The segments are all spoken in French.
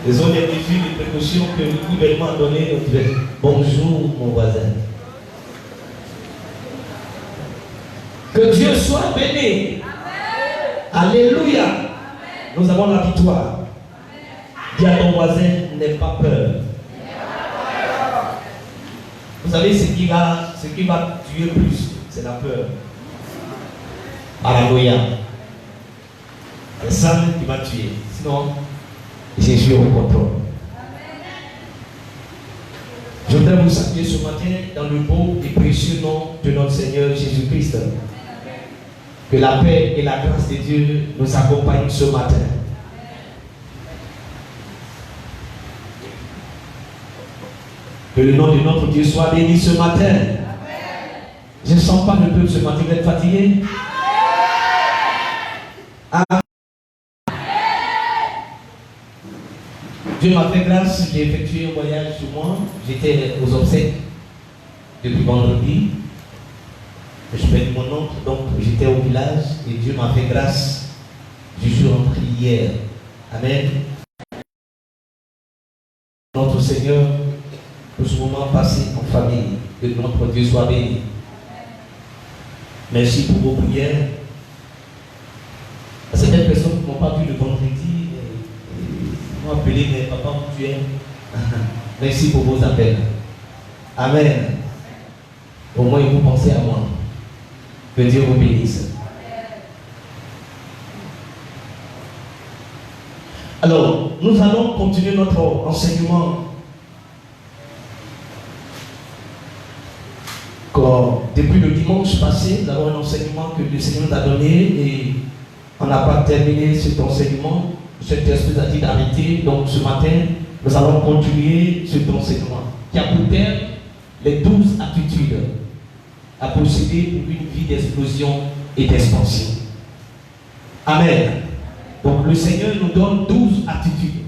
Ils ont des mesures de précaution que le gouvernement a donné. Bonjour mon voisin. Que Dieu soit béni. Amen. Alléluia. Amen. Nous avons la victoire. Dis à ton voisin, n'aie pas peur. Vous savez ce qui va tuer plus, c'est la peur. Alléluia. C'est ça qui va tuer. Sinon, Jésus est au contrôle. Je voudrais vous saluer ce matin dans le beau et précieux nom de notre Seigneur Jésus-Christ. Que la paix et la grâce de Dieu nous accompagnent ce matin. Que le nom de notre Dieu soit béni ce matin. Je ne sens pas le peuple ce matin, vous êtes fatigué. Dieu m'a fait grâce, j'ai effectué un voyage sur moi. J'étais aux obsèques depuis vendredi. Je perds mon oncle, donc j'étais au village et Dieu m'a fait grâce. Je suis rentré hier. Amen. Notre Seigneur, pour ce moment passé en famille, que notre Dieu soit béni. Merci pour vos prières. À certaines personnes qui ne m'ont pas vu le vendredi, m'ont appelé, mais papa, où tu es? Merci pour vos appels. Amen. Au moins, vous pensez à moi. Que Dieu vous bénisse. Alors, nous allons continuer notre enseignement. Depuis le dimanche passé, nous avons un enseignement que le Seigneur nous a donné et on n'a pas terminé cet enseignement. Cet esprit a dit d'arrêter. Donc ce matin, nous allons continuer cet enseignement qui a pour thème les 12 attitudes à posséder pour une vie d'explosion et d'expansion. Amen. Donc le Seigneur nous donne 12 attitudes.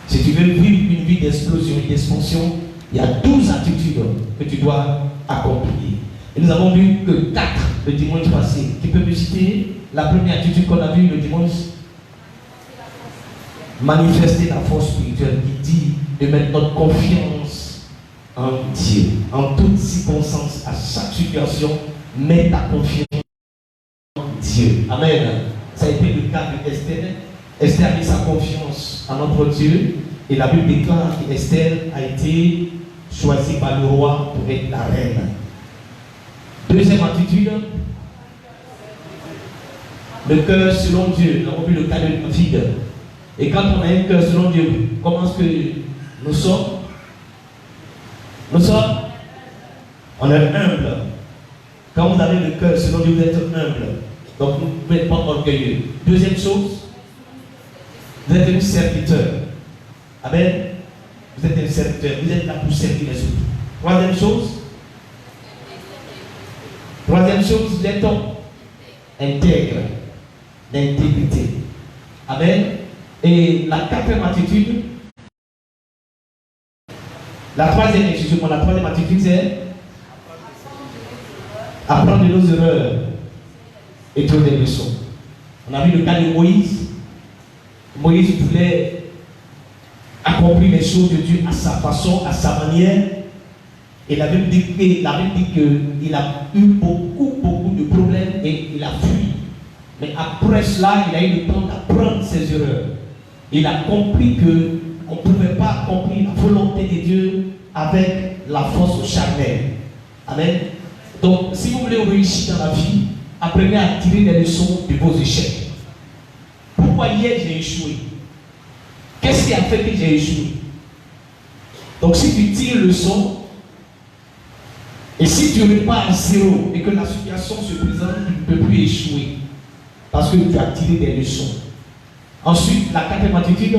Si tu veux vivre une vie d'explosion et d'expansion, il y a 12 attitudes que tu dois accomplir. Et nous avons vu que 4 le dimanche passé. Tu peux me citer la première attitude qu'on a vue le dimanche? Manifester la force spirituelle qui dit de mettre notre confiance en Dieu. En toutes circonstances, à chaque situation, mets ta confiance en Dieu. Amen. Ça a été le cas de Esther. Esther a mis sa confiance en notre Dieu. Et la Bible déclare qu'Esther a été choisie par le roi pour être la reine. Deuxième attitude, le cœur selon Dieu. Nous avons vu le cas de David. Et quand on a un cœur selon Dieu, comment est-ce que nous sommes? On est humble. Quand vous avez le cœur selon Dieu, vous êtes humble. Donc vous ne pouvez pas orgueilleux. Deuxième chose, vous êtes un serviteur. Amen. Vous êtes un serviteur. Vous êtes là pour servir les autres. Troisième chose, vous êtes intègre. L'intégrité. Amen. Et la quatrième attitude, la troisième attitude, c'est apprendre de nos erreurs et trouver des leçons. On a vu le cas de Moïse. Moïse voulait accomplir les choses de Dieu à sa façon, à sa manière. Et la Bible dit qu'il a eu beaucoup de problèmes et il a fui. Mais après cela, il a eu le temps d'apprendre ses erreurs. Il a compris qu'on ne pouvait pas accomplir la volonté de Dieu avec la force charnelle. Amen. Donc, si vous voulez réussir dans la vie, apprenez à tirer des leçons de vos échecs. Pourquoi hier j'ai échoué? Qu'est-ce qui a fait que j'ai échoué? Donc, si tu tires le leçon, et si tu repars à zéro et que la situation se présente, tu ne peux plus échouer. Parce que tu as tiré des leçons. Ensuite, la quatrième attitude,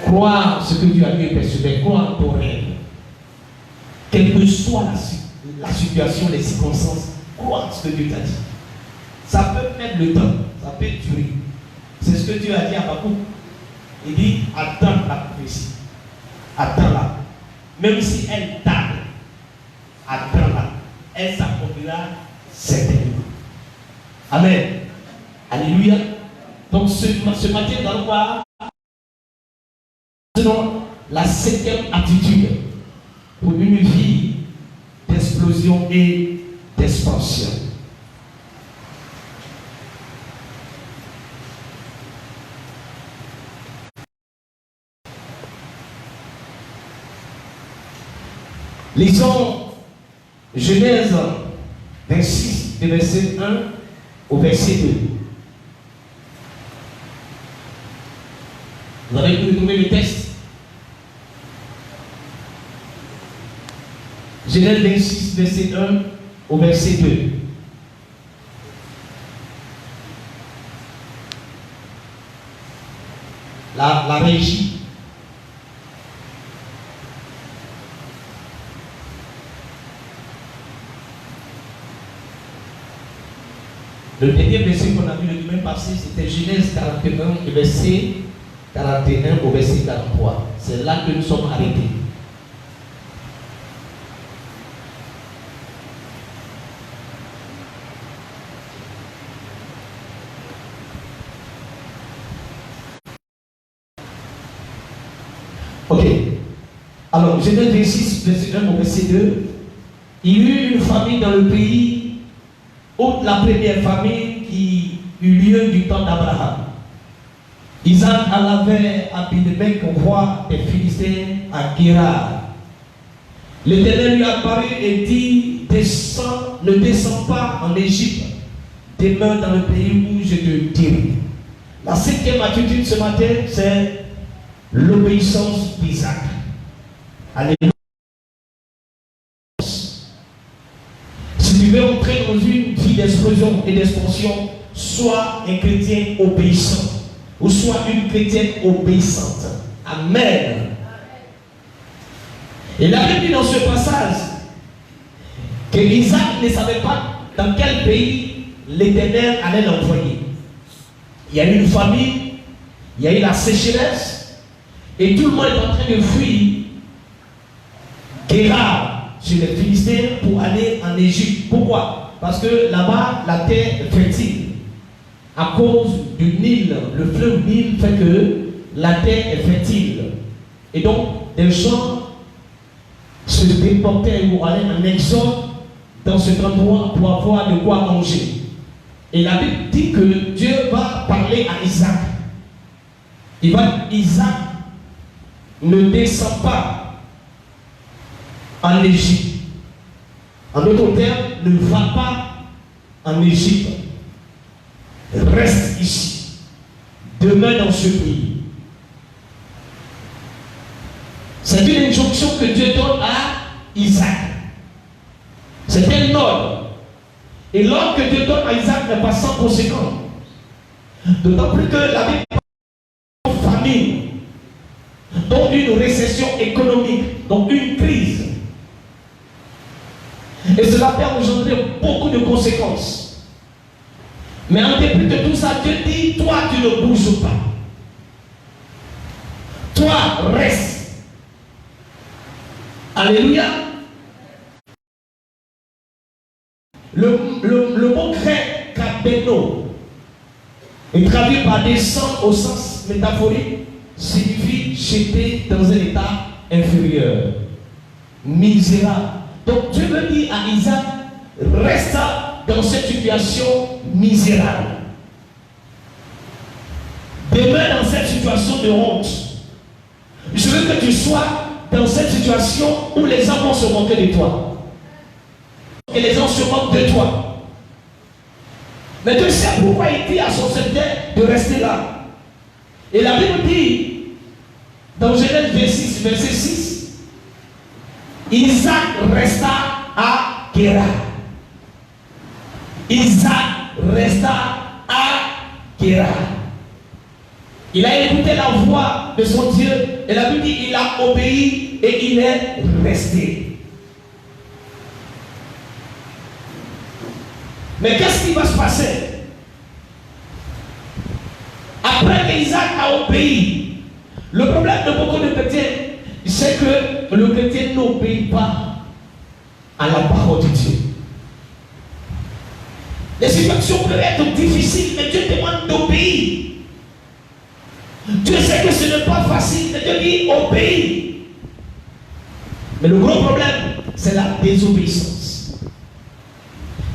croire ce que Dieu a dit et persévérer, croire en ton rêve. Quelle que soit la situation, les circonstances, croire ce que Dieu t'a dit. Ça peut mettre le temps, ça peut durer. C'est ce que Dieu a dit à Habakkuk. Il dit, attends la prophétie. Attends-la. Même si elle tarde, attends-la. Elle s'accomplira certainement. Amen. Alléluia. Donc ce matin, nous allons voir selon la 7e attitude pour une vie d'explosion et d'expansion. Lisons Genèse 26, du verset 1 au verset 2. Vous avez pu trouver le texte. Genèse 26, verset 1 au verset 2. La régie. Le dernier verset qu'on a vu le même passé, c'était Genèse 41, verset 41 au verset 43. C'est là que nous sommes arrêtés. Ok. Alors, Genèse 26, verset 1 au verset 2. Il y eut une famille dans le pays, la première famille qui eut lieu du temps d'Abraham. Isaac avait Abimelech, roi des Philistins, à Guérar. L'Éternel lui apparut et dit: descends, ne descends pas en Égypte, demeure dans le pays où je te dirai. La 7e attitude ce matin, c'est l'obéissance d'Isaac. Alléluia. Si tu veux entrer dans une vie d'explosion et d'expansion, sois un chrétien obéissant ou sois une chrétienne obéissante. Amen. Et la Bible dit dans ce passage que Isaac ne savait pas dans quel pays l'Éternel allait l'envoyer. Il y a eu une famine, il y a eu la sécheresse, et tout le monde est en train de fuir Guérar chez les Philistins pour aller en Égypte. Pourquoi? Parce que là-bas, la terre est fertile. À cause du Nil, le fleuve Nil fait que la terre est fertile. Et donc, des gens se déportaient ou allaient en exode dans cet endroit pour avoir de quoi manger. Et la Bible dit que Dieu va parler à Isaac. Il va dire: Isaac, ne descend pas en Égypte. En d'autres termes, ne va pas en Égypte. Reste ici. Demeure dans ce pays. C'est une injonction que Dieu donne à Isaac. C'est un ordre. Et l'ordre que Dieu donne à Isaac n'est pas sans conséquence. D'autant plus que la Bible parle de famine, donc une récession économique, donc une crise. Et cela peut engendrer beaucoup de conséquences. Mais en dépit de tout ça, Dieu dit: toi, tu ne bouges pas. Toi, reste. Alléluia. Le mot grec kabeno est traduit par descendre au sens métaphorique, signifie jeter dans un état inférieur, misérable. Donc Dieu veut dire à Isaac: reste dans cette situation misérable. Demeure dans cette situation de honte. Je veux que tu sois dans cette situation où les gens vont se moquer de toi. Et les gens se moquent de toi. Mais Dieu sait pourquoi il dit à son serviteur de rester là. Et la Bible dit dans Genèse 26, verset 6, Isaac resta à Guérar. Isaac resta à Guérar. Il a écouté la voix de son Dieu. Et la Bible dit: il a obéi et il est resté. Mais qu'est-ce qui va se passer? Après qu'Isaac a obéi, le problème de beaucoup de chrétiens, c'est que le chrétien n'obéit pas à la parole de Dieu. Les situations peuvent être difficiles, mais Dieu demande d'obéir. Dieu sait que ce n'est pas facile. Dieu dit obéis. Mais le gros problème, c'est la désobéissance.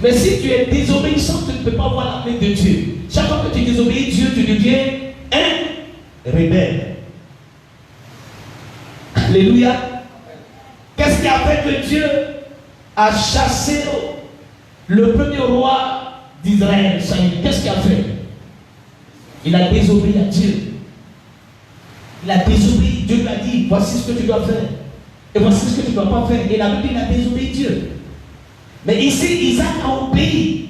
Mais si tu es désobéissant, tu ne peux pas voir la main de Dieu. Chaque fois que tu désobéis Dieu, tu deviens un rebelle. Alléluia. Qu'est-ce qui a fait que Dieu a chassé le premier roi d'Israël, Saül? Qu'est-ce qu'il a fait? Il a désobéi à Dieu. Il a désobéi. Dieu lui a dit, voici ce que tu dois faire. Et voici ce que tu ne dois pas faire. Et la Bible, il a désobéi Dieu. Mais ici, Isaac a obéi.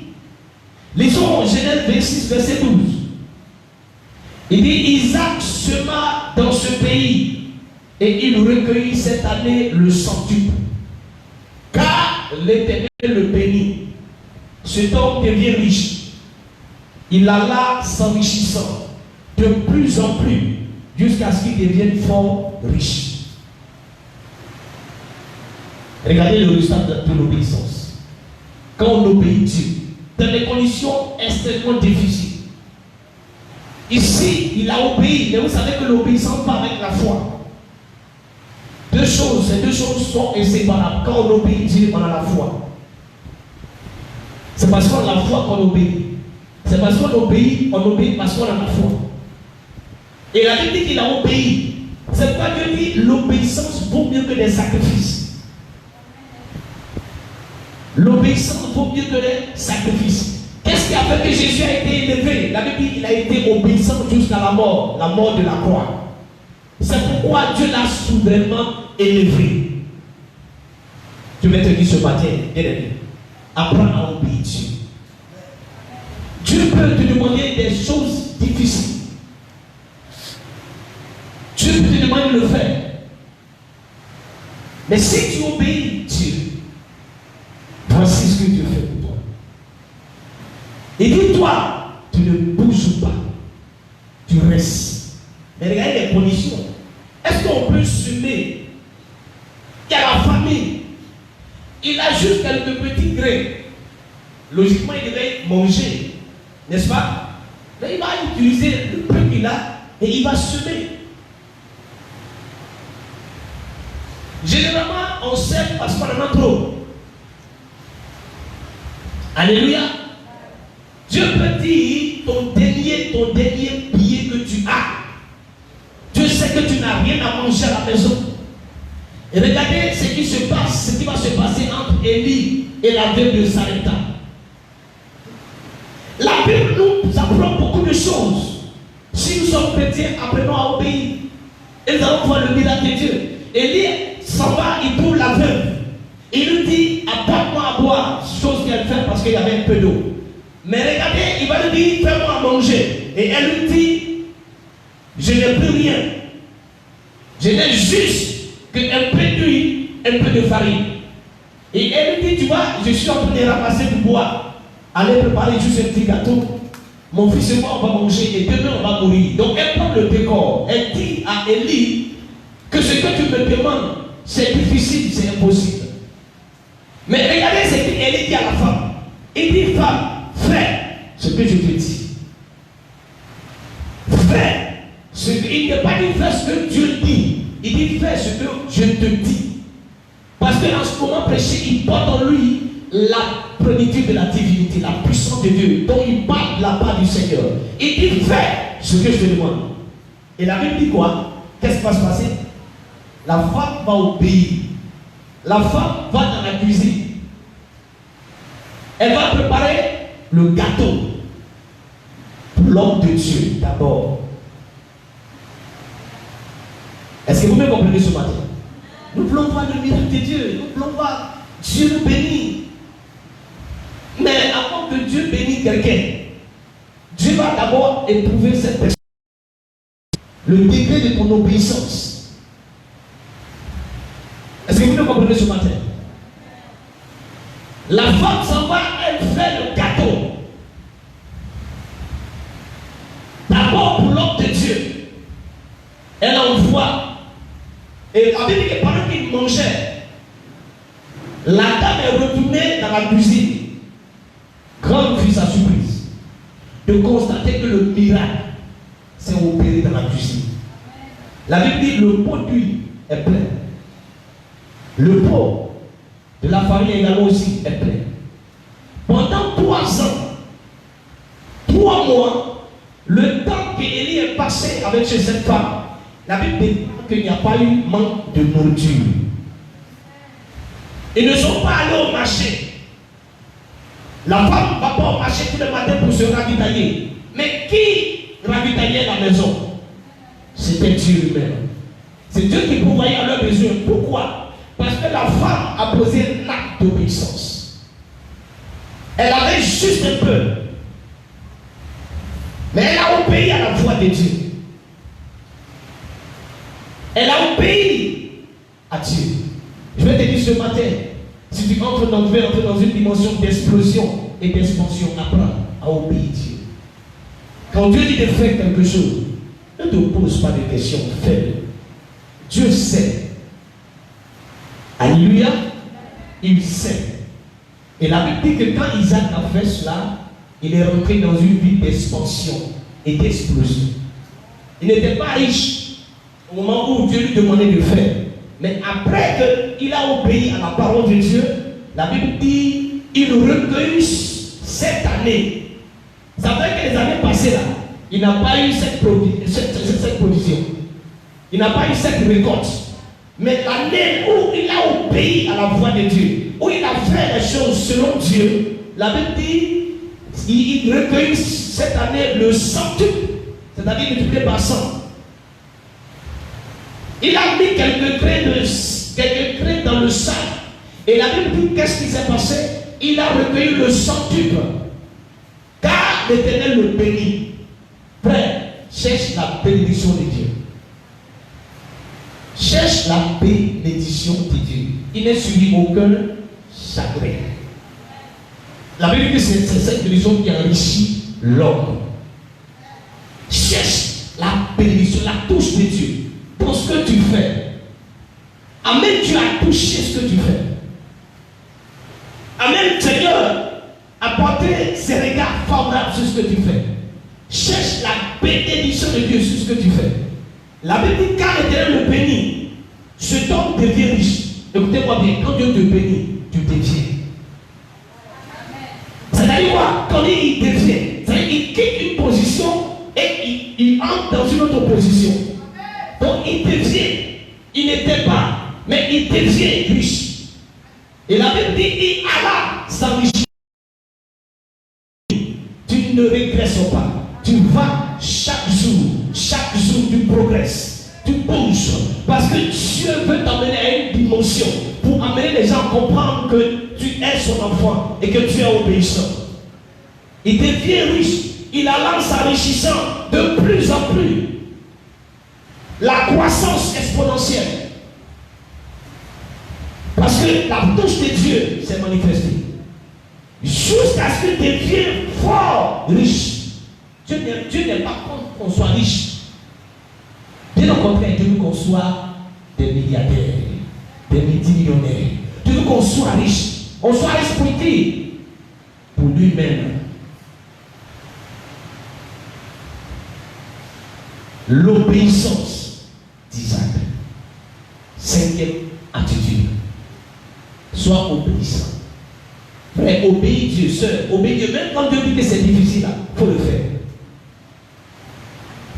Lisons Genèse 26, verset 12. Il dit, Isaac sema dans ce pays et il recueillit cette année le centuple. Car l'Éternel le bénit. Cet homme devient riche. Il alla s'enrichissant de plus en plus jusqu'à ce qu'il devienne fort riche. Regardez le résultat de l'obéissance. Quand on obéit Dieu, dans des conditions extrêmement difficiles. Ici, il a obéi, mais vous savez que l'obéissance va avec la foi. Ces deux choses sont inséparables. Quand on obéit Dieu, on a la foi. C'est parce qu'on a la foi qu'on obéit. C'est parce qu'on obéit parce qu'on a la foi. Et la Bible dit qu'il a obéi. C'est pourquoi Dieu dit l'obéissance vaut mieux que des sacrifices. L'obéissance vaut mieux que les sacrifices. Qu'est-ce qui a fait que Jésus a été élevé? La Bible dit qu'il a été obéissant jusqu'à la mort de la croix. C'est pourquoi Dieu l'a souverainement élevé. Je vais te dire ce matin, bien-aimé, apprends à obéir Dieu. Dieu peut te demander des choses difficiles. Dieu peut te demander de le faire. Mais si tu obéis Dieu, voici ce que Dieu fait pour toi. Et dis-toi, tu ne bouges pas. Tu restes. Mais regardez les conditions. Est-ce qu'on peut semer? Il y a la famille. Il a juste quelques petits grains. Logiquement, il devait manger. N'est-ce pas? Mais il va utiliser le peu qu'il a et il va semer. Généralement, on sème parce qu'on en a trop. Alléluia. Dieu peut dire ton dernier billet que tu as. Dieu sait que tu n'as rien à manger à la maison. Et regardez ce qui se passe, ce qui va se passer entre Élie et la veuve de Sarepta. La Bible nous apprend beaucoup de choses. Si nous sommes chrétiens, apprenons à obéir. Et nous allons voir le miracle de Dieu. Élie s'en va, il trouve la veuve. Il lui dit, apporte-moi à boire, chose qu'elle fait parce qu'il y avait un peu d'eau. Mais regardez, il va lui dire, fais-moi à manger. Et elle lui dit, je n'ai plus rien. Je n'ai juste qu'un peu d'huile, un peu de farine. Et elle lui dit, tu vois, je suis en train de ramasser du bois. Allez préparer juste un petit gâteau. Mon fils et moi, on va manger et demain, on va mourir. Donc, elle prend le décor. Elle dit à Élie que ce que tu me demandes, c'est difficile, c'est impossible. Mais regardez ce qu'Élie dit à la femme. Il dit, femme, fais ce que je te dis. Fais ce que... Il ne dit pas dit fais ce que Dieu dit. Il dit fais ce que je te dis. Parce qu'en ce moment prêché, il porte en lui la plénitude de la divinité, la puissance de Dieu, dont il parle de la part du Seigneur. Il dit fais ce que je te demande. Et la Bible dit quoi? Qu'est-ce qui va se passer? La femme va obéir. La femme va dans la cuisine. Elle va préparer le gâteau pour l'homme de Dieu d'abord. Est-ce que vous me comprenez ce matin? Nous voulons voir le miracle de Dieu. Nous voulons voir Dieu nous bénir. Mais avant que Dieu bénisse quelqu'un, Dieu va d'abord éprouver cette personne. Le degré de ton obéissance. Est-ce que vous me comprenez ce matin? La femme s'en va, elle fait le gâteau. D'abord pour l'homme de Dieu. Elle envoie. Et la Bible dit que pendant qu'il mangeait, la dame est retournée dans la cuisine. Grande fut sa surprise de constater que le miracle c'est opéré dans la cuisine. La Bible dit le pot d'huile est plein. Le pot de la farine également aussi est plein. Pendant 3 ans, 3 mois, le temps qu'Élie est passé avec chez cette femme, la Bible dit qu'il n'y a pas eu manque de nourriture. Ils ne sont pas allés au marché. La femme ne va pas au marché tous les matins pour se ravitailler. Mais qui ravitaillait la maison? C'était Dieu lui-même. C'est Dieu qui pourvoyait à leurs besoins. Pourquoi? Parce que la femme a posé un acte d'obéissance. Elle avait juste un peu. Mais elle a obéi à la voix de Dieu. Elle a obéi à Dieu. Je vais te dire ce matin, si tu entres dans une dimension d'explosion et d'expansion, apprends à obéir Dieu. Quand Dieu dit de faire quelque chose, ne te pose pas de questions, fais-le. Dieu sait. Alléluia. Il sait. Et la Bible dit que quand Isaac a fait cela, il est rentré dans une vie d'expansion et d'explosion. Il n'était pas riche au moment où Dieu lui demandait de faire. Mais après qu'il a obéi à la parole de Dieu, la Bible dit il recueille cette année. Ça veut dire que les années passées là, il n'a pas eu cette provision. Il n'a pas eu cette récolte. Mais l'année où il a obéi à la voix de Dieu, où il a fait les choses selon Dieu, la Bible dit il recueille cette année le centuple, c'est-à-dire multiplié par 100. Il a mis quelques grains dans le sac. Et la Bible dit qu'est-ce qui s'est passé? Il a recueilli le centuple. Car l'Éternel le bénit. Frère, cherche la bénédiction de Dieu. Cherche la bénédiction de Dieu. Il n'est suivi aucun chagrin. La Bible dit que c'est cette bénédiction qui enrichit l'homme. Cherche la bénédiction, la touche de Dieu pour ce que tu fais. Amen, tu as touché ce que tu fais. Amen, Seigneur, apporter ses regards favorables sur ce que tu fais. Cherche la bénédiction de Dieu sur ce que tu fais. La Bible dit car l'Éternel le bénit, cet homme devient riche. Écoutez-moi bien, quand Dieu te bénit, tu deviens. C'est-à-dire quoi? Quand il devient, c'est-à-dire qu'il quitte une position et il entre dans une autre position. Donc il devient, il n'était pas, mais il devient riche. Et la Bible dit, il alla s'enrichir. Tu ne régresses pas. Tu vas chaque jour tu progresses, tu bouges. Parce que Dieu veut t'amener à une dimension pour amener les gens à comprendre que tu es son enfant et que tu es obéissant. Il devient riche, il alla s'enrichissant de plus en plus. La croissance exponentielle. Parce que la touche de Dieu s'est manifestée. Jusqu'à ce qu'il devienne fort riche. Dieu n'est pas contre qu'on soit riche. Bien au contraire, Dieu veut qu'on soit des milliardaires, des multimillionnaires. Dieu veut qu'on soit riche. On soit respecté pour lui-même. L'obéissance d'Isaac. 5e attitude. Sois obéissant. Frère, obéis Dieu, sœur, obéis Dieu. Même quand Dieu dit que c'est difficile, il faut le faire.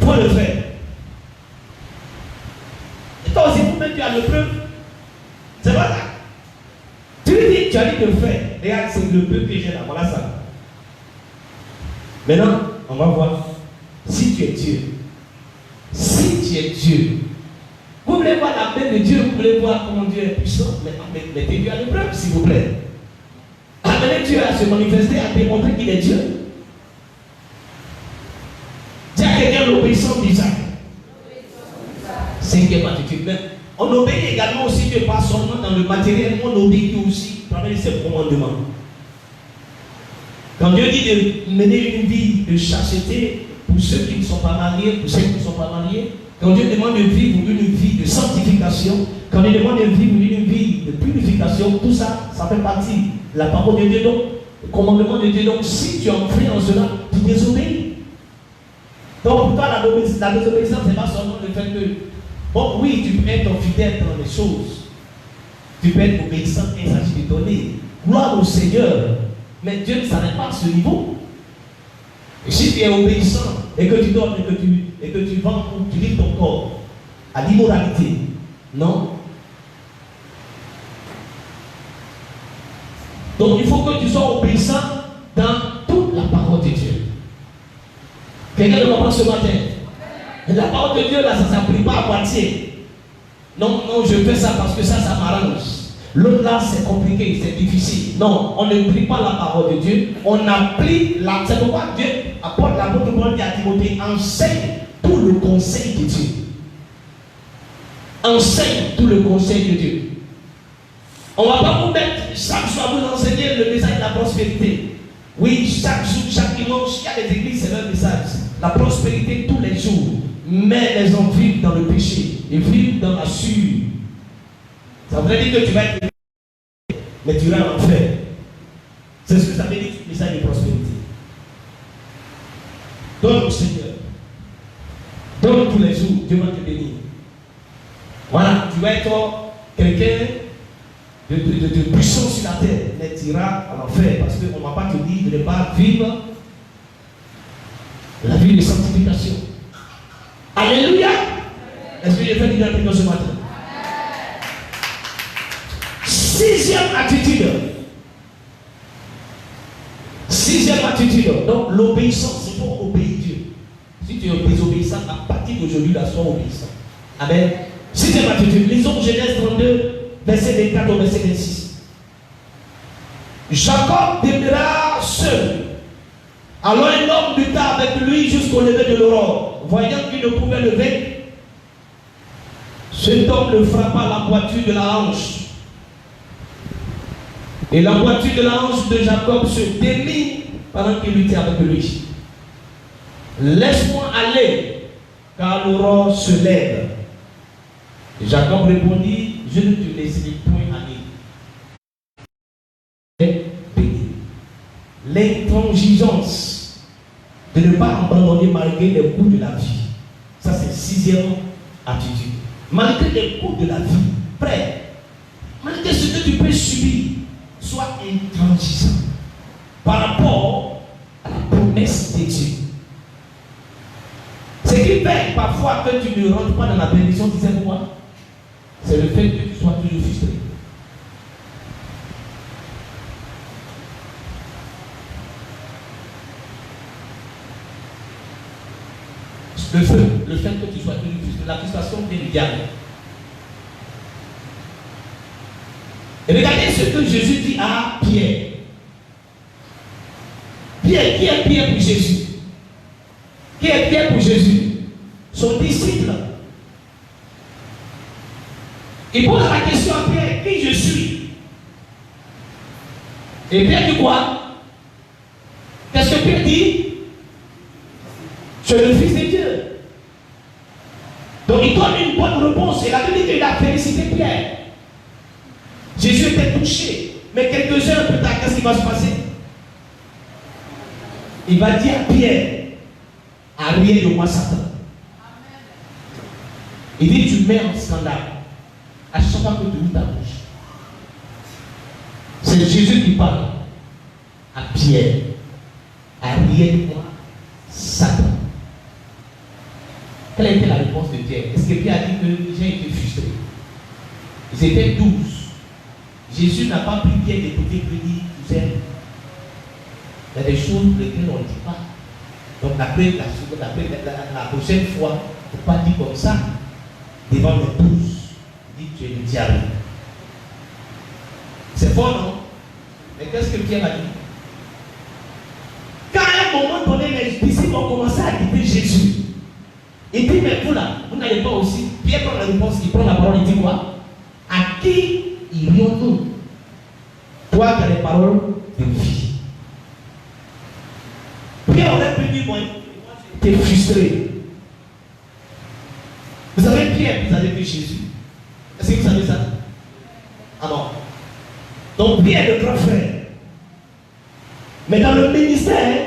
Il faut le faire. Et toi aussi, vous-même, tu as le preuve. C'est pas ça. Tu lui dis, tu as dit de le faire. Regarde, c'est le peu que j'ai là. Voilà ça. Maintenant, on va voir si tu es Dieu. Si tu es Dieu, vous voulez voir la main de Dieu, vous voulez voir comment Dieu est puissant, mettez Dieu à l'épreuve, s'il vous plaît. Amenez Dieu à se manifester, à démontrer qu'il est Dieu. Dis à quelqu'un l'obéissance d'Isaac. 5e attitude. Mais on obéit également aussi Dieu, pas seulement dans le matériel, on obéit aussi parmi ses commandements. Quand Dieu dit de mener une vie de chasteté, pour ceux qui ne sont pas mariés, pour ceux qui ne sont pas mariés, quand Dieu demande de vivre une vie de sanctification, quand il demande de vivre une vie de purification, tout ça, ça fait partie de la parole de Dieu, donc, le commandement de Dieu. Donc, si tu enfreins en cela, tu désobéis. Donc pour toi, la désobéissance, c'est pas seulement le fait que, bon, oui, tu peux être fidèle dans les choses. Tu peux être obéissant et il s'agit de donner. Gloire au Seigneur. Mais Dieu ne s'arrête pas à ce niveau. Et si tu es obéissant et que tu donnes et que tu vends ou tu livres ton corps à l'immoralité, non. Donc il faut que tu sois obéissant dans toute la parole de Dieu. Quelqu'un me comprend ce matin? La parole de Dieu là, ça ne s'applique pas à moitié. Non, non, je fais ça parce que ça m'arrange. L'autre là, c'est compliqué, c'est difficile. Non, on ne prie pas la parole de Dieu, on applique la. C'est pourquoi Dieu apporte l'apôtre Paul dit à Timothée, enseigne tout le conseil de Dieu. Enseigne tout le conseil de Dieu. On ne va pas vous mettre chaque jour vous enseigner le message de la prospérité. Oui, chaque jour, chaque dimanche, il y a des églises, c'est leur message. La prospérité tous les jours. Mais les hommes vivent dans le péché. Ils vivent dans la sueur. Ça voudrait dire que tu vas être mais tu iras en enfer. C'est ce que ça veut dire, le message de prospérité. Donne au Seigneur. Donne tous les jours, Dieu va te bénir. Voilà, tu vas être quelqu'un de puissant sur la terre, mais tu iras en enfer parce qu'on ne va pas te dire de ne pas vivre la vie de sanctification. Alléluia! Est-ce que j'ai fait une réunion ce matin? Sixième attitude. Donc l'obéissance, c'est pour obéir Dieu. Si tu es désobéissant, à partir d'aujourd'hui, là, sois obéissant. Amen. Sixième attitude. Lisons Genèse 32, verset 24 au verset 26. Jacob demeura seul. Alors un homme lutta avec lui jusqu'au lever de l'aurore. Voyant qu'il ne pouvait le vaincre, cet homme le frappa à la poiture de la hanche. Et la poiture de la hanche de Jacob se démit pendant qu'il luttait avec lui. Laisse-moi aller, car l'aurore se lève. Et Jacob répondit, je ne te laisserai point aller. L'intransigeance de ne pas abandonner malgré les coups de la vie. Ça, c'est sixième attitude. Malgré les coups de la vie, frère, malgré ce que tu peux subir, sois intransigeant par rapport à la promesse de Dieu. Ce qui fait parfois que tu ne rentres pas dans la bénédiction, tu sais pourquoi? C'est le fait que tu sois toujours frustré. Le fait que tu sois toujours frustré, la frustration vient du diable. Et regardez ce que Jésus dit à Pierre. Pierre, qui est Pierre pour Jésus? Qui est Pierre pour Jésus? Son disciple. Il pose la question à Pierre, qui je suis? Et Pierre dit quoi? Qu'est-ce que Pierre dit? Je suis le Fils de Dieu. Donc il donne une bonne réponse. Et la Bible dit qu'il a félicité Pierre. Jésus était touché. Mais quelques heures plus tard, qu'est-ce qui va se passer? Il va dire à Pierre, arrière de moi Satan. Il dit, tu mets en scandale à chaque fois que tu ouvres ta bouche. C'est Jésus qui parle à Pierre, arrière de moi Satan. Quelle a été la réponse de Pierre? Est-ce que Pierre a dit que j'ai été frustré? Ils étaient 12. Jésus n'a pas pris Pierre de côté pour dire, tu sais, il y a des choses pour lesquelles on ne dit pas. Donc après la prochaine fois, il ne faut pas dire comme ça devant les 12. Il dit, tu es le diable. C'est fort, non? Mais qu'est-ce que Pierre a dit? Quand à un moment donné, les disciples ont commencé à quitter Jésus. Il dit, mais vous là, vous n'allez pas aussi. Pierre prend la réponse, il prend la parole, il dit quoi? À qui irions-nous? Toi qui as les paroles de vie. Pierre aurait pu dire, moi, tu es frustré. Vous savez, Pierre, vous avez vu Jésus. Est-ce que vous savez ça? Ah non. Donc Pierre est le grand frère. Mais dans le ministère,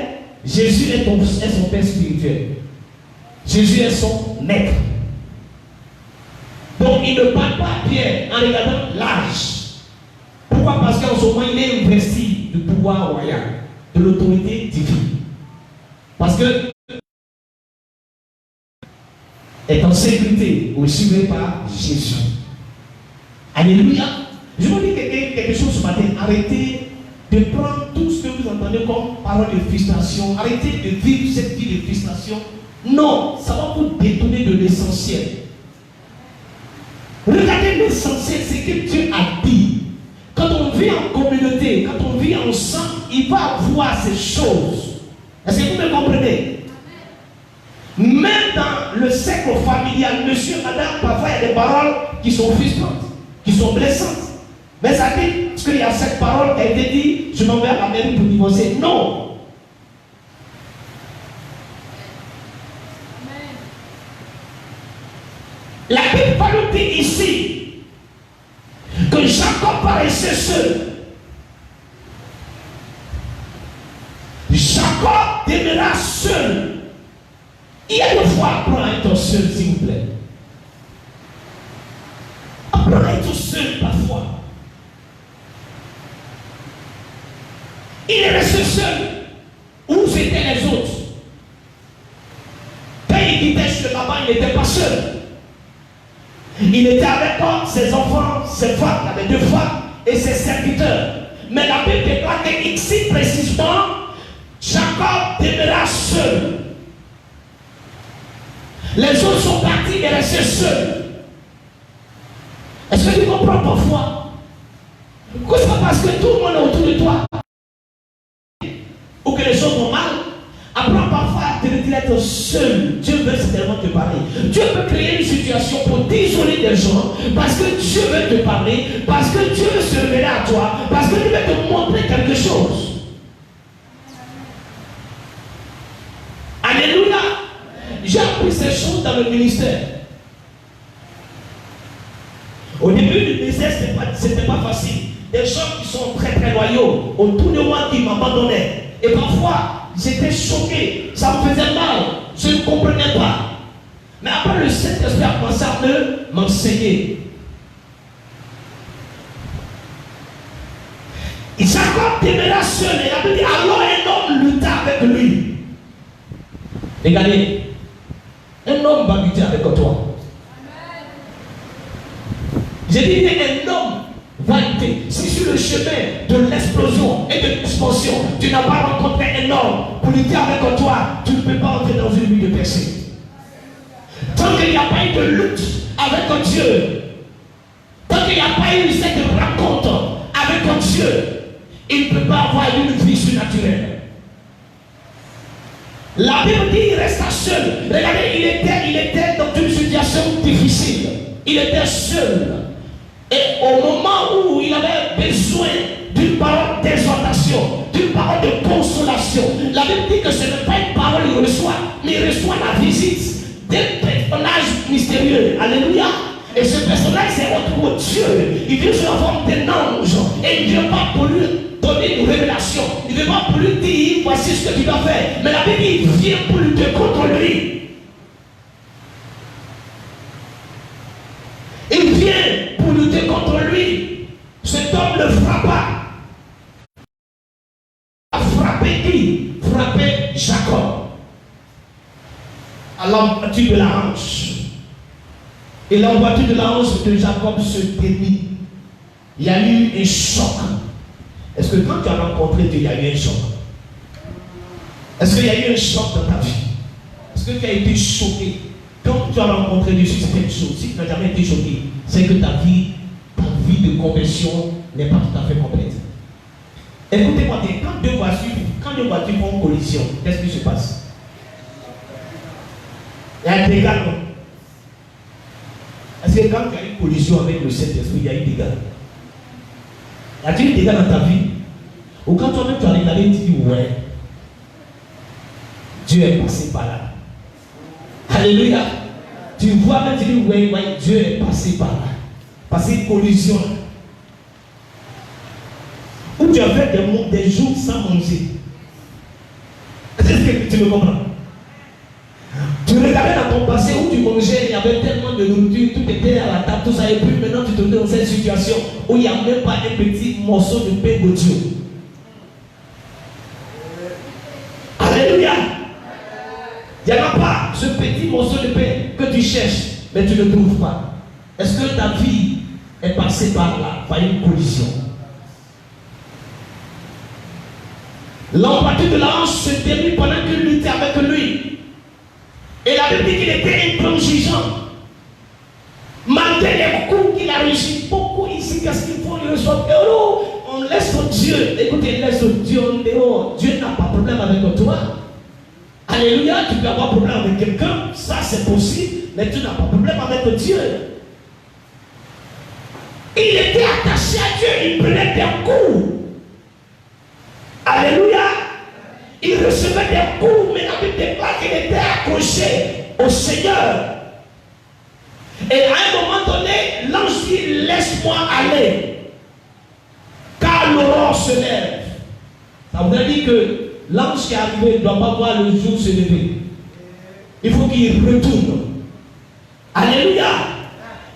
Jésus est son père spirituel. Jésus est son maître. Donc il ne parle pas à Pierre en regardant l'âge. Pourquoi? Parce qu'en ce moment il est investi du pouvoir royal, de l'autorité divine. Parce que est en sécurité ou suivi par Jésus. Alléluia. Je vous dis quelque chose ce matin. Arrêtez de prendre tout ce que vous entendez comme parole de frustration. Arrêtez de vivre cette vie de frustration. Non, ça va vous détourner de l'essentiel. Regardez l'essentiel, c'est que Dieu a dit. Quand on vit en communauté, quand on vit ensemble, il va voir ces choses. Est-ce que vous me comprenez? Même dans le cercle familial, monsieur, madame, parfois il y a des paroles qui sont frustrantes, qui sont blessantes. Mais ça dit, parce qu'il y a cette parole qui a été dit, je m'en vais à la mairie pour divorcer. Non. La Bible va nous dire ici que Jacob paraissait seul. Jacob demeura seul. Il y a une fois, apprends à être seul, s'il vous plaît. Apprends à être seul parfois. Il est resté seul. Où étaient les autres? Quand il quittait chez Laban, il n'était pas seul. Il était avec ses enfants, ses femmes, il avait 2 femmes et ses serviteurs. Mais la Bible déclare qu'ici précisément, Jacob demeura seul. Les autres sont partis et restés seuls. Est-ce que tu comprends parfois? Pourquoi c'est pas parce que tout le monde est autour de toi ou que les choses vont mal? Apprends parfois à te être seul. Dieu veut certainement te parler. Dieu peut créer une situation pour t'isoler des gens parce que Dieu veut te parler, parce que Dieu veut se révéler à toi, parce que Dieu veut te montrer quelque chose. Alléluia. J'ai appris ces choses dans le ministère. Au début du ministère, ce n'était pas facile. Des gens qui sont très très loyaux autour de moi qui m'abandonnaient. Et parfois, j'étais choqué. Ça me faisait mal. Je ne comprenais pas. Mais après, le Saint-Esprit a commencé à m'enseigner. Jacob demeura seul. Et il a dit, alors un homme lutta avec lui. Regardez. Un homme va lutter avec toi. J'ai dit un homme va lutter. Si sur le chemin de l'explosion et de l'expansion, tu n'as pas rencontré un homme pour lutter avec toi, tu ne peux pas entrer dans une vie de percée. Tant qu'il n'y a pas eu de lutte avec Dieu, tant qu'il n'y a pas eu cette rencontre avec Dieu, il ne peut pas avoir une vie surnaturelle. La Bible dit qu'il resta seul. Regardez, il était dans une situation difficile. Il était seul. Et au moment où il avait besoin d'une parole d'exhortation, d'une parole de consolation, la Bible dit que ce n'est pas une parole qu'il reçoit, mais il reçoit la visite d'un personnage mystérieux. Alléluia. Et ce personnage, c'est votre Dieu. Il vient sous la forme d'un ange. Et il ne vient pas pour lui donner une révélation. Il ne vient pas pour lui dire, voici ce que tu dois faire. Mais la Bible, il vient pour lutter contre lui. Il vient pour lutter contre lui. Cet homme le frappa. A frappé qui? Frappé Jacob. À l'envoiture de la hanche. Et l'envoiture de la hanche de Jacob se démit. Il y a eu un choc. Est-ce que quand tu as rencontré Dieu, il y a eu un choc? Est-ce qu'il y a eu un choc dans ta vie? Est-ce que tu as été choqué? Quand tu as rencontré Dieu, c'est une chose. Si tu n'as jamais été choqué, c'est que ta vie de conversion n'est pas tout à fait complète. Écoutez-moi bien, quand deux voitures font collision, qu'est-ce qui se passe? Il y a un dégât, non? Parce que quand tu as une collision avec le Saint-Esprit, il y a eu des dégâts. Y a-t-il des dégâts dans ta vie? Ou quand toi-même tu as regardé, tu dis ouais, Dieu est passé par là. Alléluia. Tu vois même, tu dis ouais, Dieu est passé par là. Passé une collision. Ou tu as fait des jours sans manger. Est-ce que tu me comprends? Tu regardais ton passé où tu mangeais, il y avait tellement de nourriture, tout était à la table, tout ça, et puis maintenant tu te trouves dans cette situation où il n'y a même pas un petit morceau de pain de Dieu. Alléluia. Il n'y en a pas ce petit morceau de pain que tu cherches, mais tu ne trouves pas. Est-ce que ta vie est passée par là, par une collision? L'empathie de l'ange se termine pendant qu'il luttait avec lui. Et la Bible dit qu'il était intransigeant. Malgré les coups qu'il a réussi, beaucoup ici, qu'est-ce qu'il faut? Ils reçoivent. On laisse Dieu. Écoutez, laisse Dieu en dehors. Dieu n'a pas de problème avec toi. Alléluia, tu peux avoir problème avec quelqu'un, ça c'est possible, mais tu n'as pas de problème avec Dieu. Il était attaché à Dieu, il prenait des coups. Alléluia. Il recevait des coups, mais la Bible déclare qu'il était accroché au Seigneur. Et à un moment donné, l'ange dit, laisse-moi aller, car l'aurore se lève. Ça voudrait dire que l'ange qui est arrivé ne doit pas voir le jour se lever. Il faut qu'il retourne. Alléluia.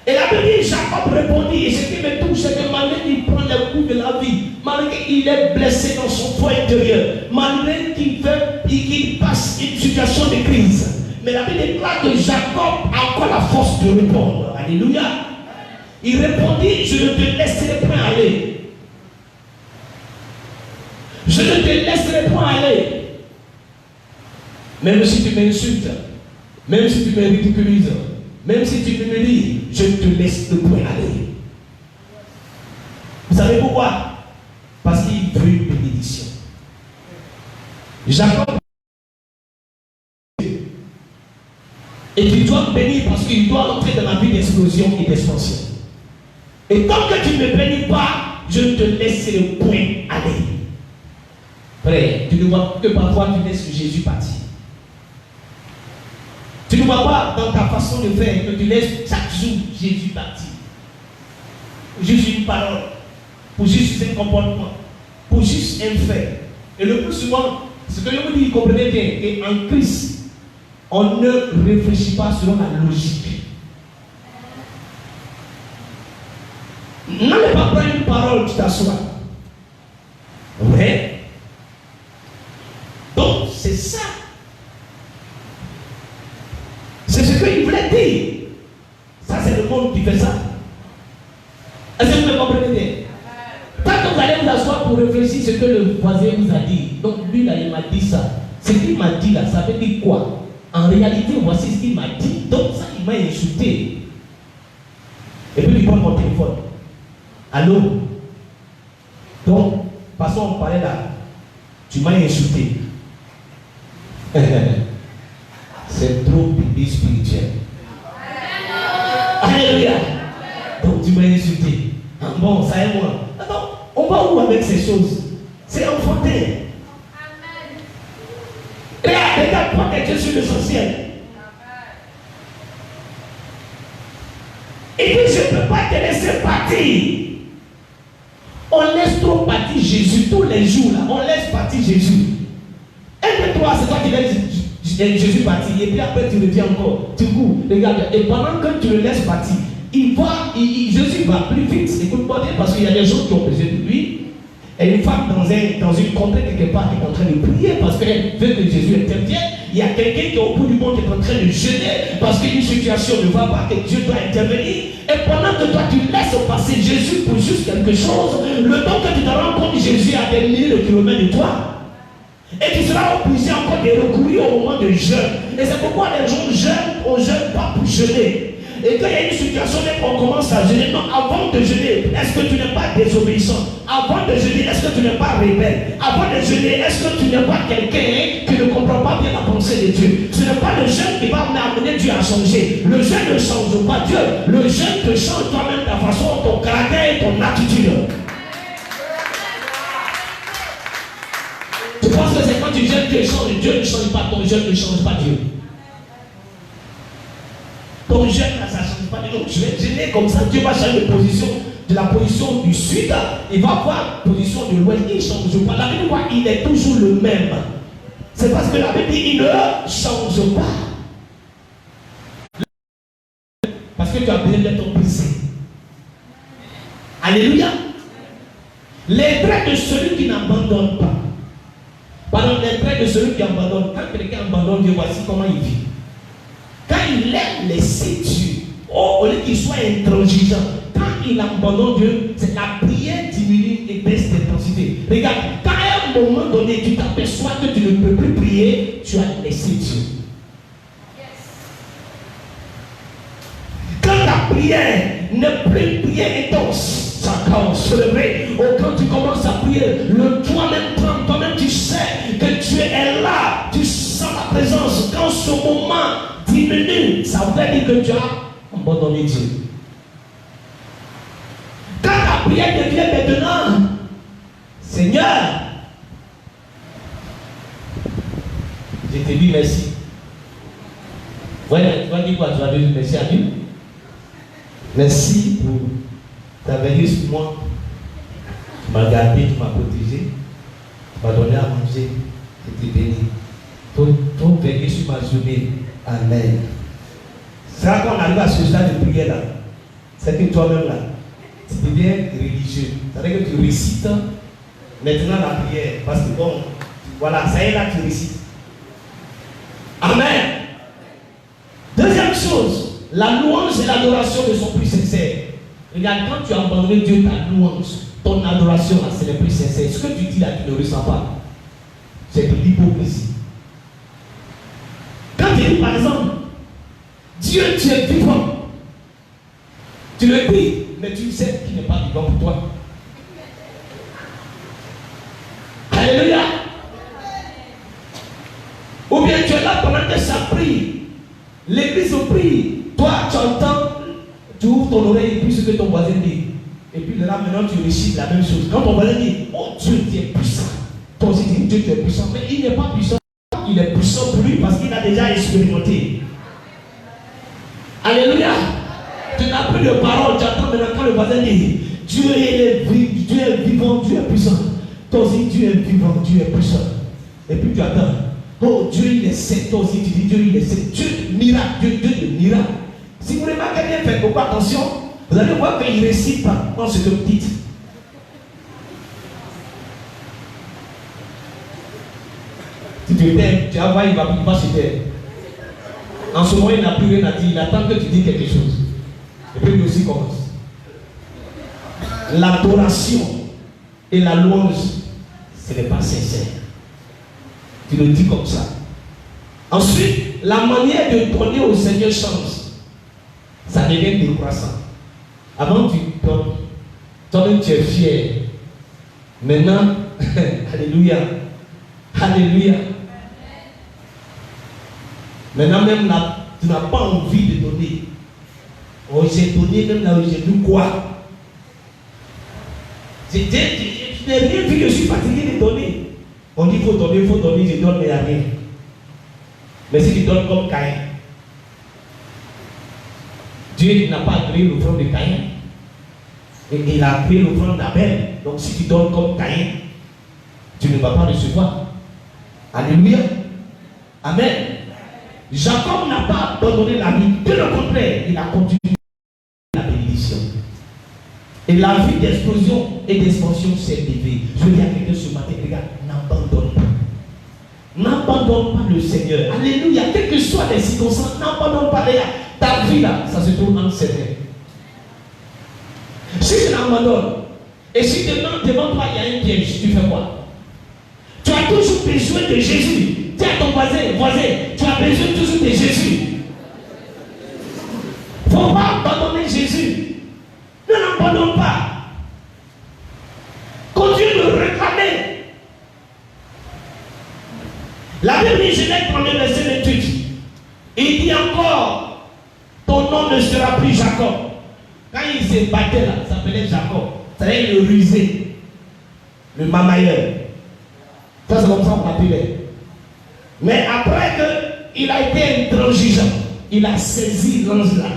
Et la Bible dit, Jacob répondit, et ce qui me touche, c'est que malgré qu'il prend les coups de la vie, malgré qu'il est blessé dans son foie intérieur, malgré qu'il passe une situation de crise, mais la Bible déclare que Jacob a encore la force de répondre. Alléluia. Il répondit, je ne te laisserai point aller. Je ne te laisserai point aller. Même si tu m'insultes, même si tu me ridiculises, même si tu m'humilies, je ne te laisse point aller. Vous savez pourquoi? Parce qu'il veut une bénédiction. Jacob, et tu dois me bénir parce qu'il doit entrer dans la vie d'explosion et d'expansion. Et tant que tu ne me bénis pas, je ne te laisserai point aller. Frère, tu ne vois que parfois tu laisses Jésus partir. Tu ne vois pas dans ta façon de faire que tu laisses chaque jour Jésus partir. Pour juste une parole, pour juste un comportement, pour juste un fait. Et le plus souvent, ce que je vous dis, comprenez bien, qu'en Christ, on ne réfléchit pas selon la logique. N'allez pas prendre une parole, tu t'assois. Ouais. Donc, c'est ça. C'est ce qu'il voulait dire. Ça, c'est le monde qui fait ça. Est-ce que vous me comprenez bien? Quand vous allez vous asseoir pour réfléchir ce que le voisin vous a dit, donc lui, là, il m'a dit ça. Ce qu'il m'a dit, là, ça veut dire quoi? En réalité, voici ce qu'il m'a dit. Donc, ça, il m'a insulté. Et puis, il prend mon téléphone. Allô? Donc, passons, on parlait là. Tu m'as insulté. C'est trop bébé spirituel. Alléluia. Donc tu m'as insulté. Ah, bon, ça et moi. Attends, on va où avec ces choses? C'est enfantin. Regarde-toi que Dieu sur l'essentiel. Et puis je ne peux pas te laisser partir. On laisse trop partir Jésus tous les jours là. On laisse partir Jésus. Un de toi, c'est toi qui laisses Jésus partir. Et puis après tu reviens encore. Tu cours. Regarde. Et pendant que tu le laisses partir, Jésus va plus vite. Écoute-moi bien, parce qu'il y a des gens qui ont besoin de lui. Et une femme dans une contrée quelque part qui est en train de prier parce qu'elle veut que Jésus intervienne. Il y a quelqu'un qui est au bout du monde qui est en train de jeûner parce qu'une situation ne va pas, que Dieu doit intervenir. Et pendant que toi tu laisses passer Jésus pour juste quelque chose, le temps que tu te rends compte que Jésus a des milliers de kilomètres de toi. Et tu seras obligé encore de recourir au moment de jeûne. Et c'est pourquoi les gens jeûnent, on ne jeûne pas pour jeûner. Et quand il y a une situation, on commence à jeûner. Non, avant de jeûner, est-ce que tu n'es pas désobéissant? Avant de jeûner, est-ce que tu n'es pas rebelle? Avant de jeûner, est-ce que tu n'es pas quelqu'un qui ne comprend pas bien la pensée de Dieu? Ce n'est pas le jeûne qui va amener Dieu à changer. Le jeûne ne change pas Dieu. Le jeûne te change toi-même ta façon, ton caractère et ton attitude. Tu penses que c'est quand tu jeûnes Dieu change? Dieu ne change pas, ton jeûne ne change pas Dieu. Ton jeûne là, ça ne change pas. Donc je vais jeûner comme ça, Dieu va changer de position, de la position du sud, il va avoir la position de l'ouest, il ne change pas. La Bible voit, il est toujours le même. C'est parce que la Bible dit, il ne change pas. que tu as besoin d'être brisé. Alléluia. Les traits de celui qui n'abandonne pas. Pardon, les traits de celui qui abandonne. Quand quelqu'un abandonne Dieu, voici comment il vit. Quand il aime laisser Dieu, au lieu qu'il soit intransigeant, quand il abandonne Dieu, c'est la prière diminue et baisse d'intensité. Regarde, quand à un moment donné, tu t'aperçois que tu ne peux plus prier, tu as laissé Dieu. Quand la prière n'est plus une prière intense, ça commence à se lever. Ou quand tu commences à prier, le toi-même tremble, toi-même tu sais que Dieu est là, tu sens la présence. Quand ce moment diminue, ça veut dire que tu as abandonné Dieu. Quand la prière devient maintenant, Seigneur, je te dis merci. Ouais, tu vas dire quoi? Tu vas dire merci à Dieu. Merci pour ta veillée sur moi. Tu m'as gardé, tu m'as protégé. Tu m'as donné à manger. Je t'ai béni. Ton veillée sur ma journée. Amen. C'est là qu'on arrive à ce stade de prière là. C'est que toi-même là, tu deviens religieux. C'est-à-dire que tu récites maintenant la prière. Parce que bon, voilà, ça y est là, tu récites. Amen. Deuxième chose, la louange et l'adoration ne sont plus sincères. Regarde, quand tu as abandonné Dieu, ta louange, ton adoration là, c'est le plus sincère. Ce que tu dis là, tu ne ressens pas. C'est de l'hypocrisie. Quand tu dis par exemple, Dieu, tu es vivant, tu le dis, mais tu sais qu'il n'est pas vivant pour toi. Alléluia. Ou bien tu es là pendant que ça prie, l'église prie, toi tu entends, tu ouvres ton oreille et puis ce que ton voisin dit. Et puis là maintenant tu récites la même chose. Quand ton voisin dit, oh Dieu, tu es puissant, toi aussi tu dis, Dieu, tu es puissant, mais il n'est pas puissant. Il est puissant pour lui parce qu'il a déjà expérimenté. Alléluia. Tu n'as plus de parole, tu attends maintenant quand le voisin dit, Dieu est vivant, Dieu est puissant. Toi aussi Dieu est vivant, Dieu est puissant. Et puis tu attends. Oh Dieu il est saint, toi aussi tu dis Dieu il est saint. Dieu de miracle, Dieu de miracle. Si vous remarquez bien, faites beaucoup attention, vous allez voir qu'il ne récite pas dans ce que vous dites. Si tu étais, tu vas voir, il va se taire. En ce moment, il n'a plus rien à dire, il attend que tu dis quelque chose. Et puis lui aussi commence. L'adoration et la louange, ce n'est pas sincère. Tu le dis comme ça. Ensuite, la manière de donner au Seigneur change. Ça devient décroissant. Avant, tu donnes. Toi-même, tu es fier. Maintenant, alléluia. Alléluia. Maintenant, même là, tu n'as pas envie de donner. Oh, j'ai donné même là où j'ai vu quoi. Je n'ai rien vu, je suis fatigué de donner. On dit qu'il faut donner, je donne, mais il n'y a rien. Mais si tu donnes comme Caïn, Dieu n'a pas créé l'offrande de Caïn, et il a créé l'offrande d'Abel. Donc si tu donnes comme Caïn, tu ne vas pas recevoir. Alléluia. Amen. Jacob n'a pas abandonné la vie. De le contraire, il a continué la bénédiction. Et la vie d'explosion et d'expansion s'est levée. Je dis à quelqu'un ce matin, regarde, n'abandonne pas. N'abandonne pas le Seigneur. Alléluia. Quelles que soient les circonstances, n'abandonne pas. Regarde, ta vie là, ça se trouve en secret. Si tu l'abandonnes, et si devant toi il y a un piège, tu fais quoi? Tu as toujours besoin de Jésus. Dis à ton voisin, tu as besoin toujours de Jésus. Il ne faut pas abandonner Jésus. Ne l'abandonne pas. Continue de réclamer. La Bible dit, Genèse 32, verset 28. Il dit encore, ton nom ne sera plus Jacob. Quand il se battait là, ça s'appelait Jacob. C'est-à-dire le rusé, le mamailleur. Ça c'est comme ça qu'on l'appelait. Mais après qu'il a été intransigeant, il a saisi l'ange là.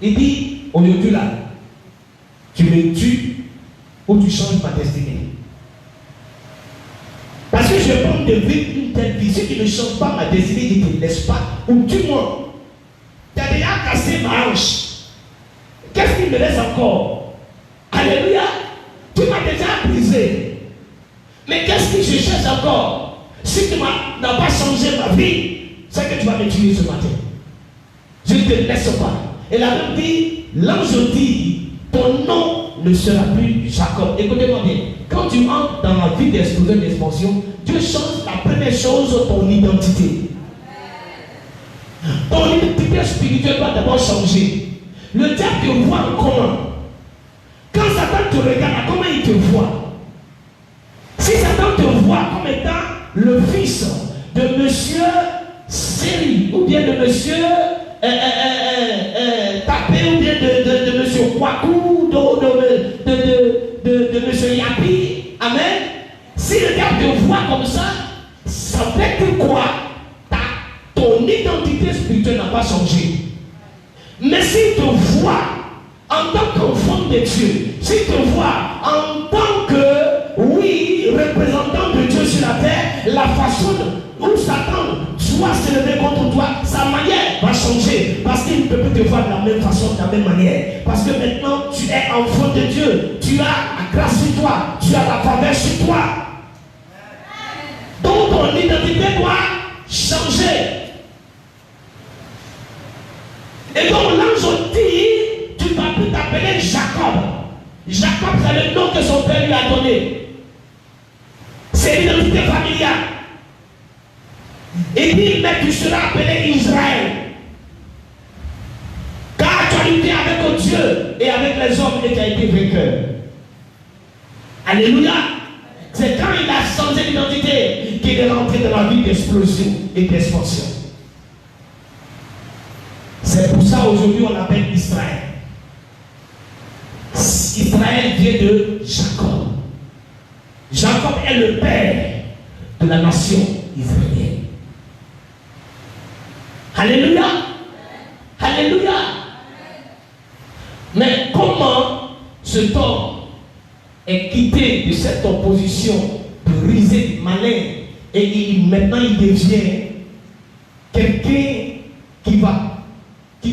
Il dit, aujourd'hui là, tu me tues ou tu changes ma destinée. Parce que je prends de vivre une telle vie. Si tu ne changes pas ma destinée, je ne te laisse pas. Ou tue-moi. Tu as déjà cassé ma hanche. Qu'est-ce qu'il me laisse encore? Alléluia. Tu m'as déjà brisé. Mais qu'est-ce que je cherche encore? Si tu n'as pas changé ma vie, c'est que tu vas me tuer ce matin. Je ne te laisse pas. Et la Bible dit, l'ange dit, ton nom ne sera plus Jacob. Écoutez-moi bien. Quand tu entres dans la vie d'explosion, d'expansion, Dieu change la première chose, ton identité. Ton identité spirituelle doit d'abord changer. Le diable te voit comment? Quand Satan te regarde, comment il te voit? Si Satan te voit comme étant le fils de monsieur Série, ou bien de monsieur Tapé, ou bien de monsieur Kwaku, de monsieur Yapi, amen. Si le diable te voit comme ça, ça fait que quoi? Ton identité spirituelle n'a pas changé. Mais s'il te voit en tant qu'enfant de Dieu, s'il te voit en tant que, oui, représentant de Dieu sur la terre, la façon où Satan doit se lever contre toi, sa manière va changer. Parce qu'il ne peut plus te voir de la même façon, de la même manière. Parce que maintenant, tu es enfant de Dieu. Tu as la grâce sur toi. Tu as la faveur sur toi. Donc ton identité doit changer. Et donc l'ange dit, tu ne vas plus t'appeler Jacob. Jacob, c'est le nom que son père lui a donné. C'est l'identité familiale. Il dit, mais tu seras appelé Israël. Car tu as lutté avec Dieu et avec les hommes et tu as été vainqueur. Alléluia. C'est quand il a changé d'identité qu'il est rentré dans la vie d'explosion et d'expansion. C'est pour ça aujourd'hui on l'appelle Israël. Israël vient de Jacob. Jacob est le père de la nation israélienne. Alléluia. Alléluia. Mais comment cet homme est quitté de cette opposition brisée, malin, et maintenant il devient quelqu'un qui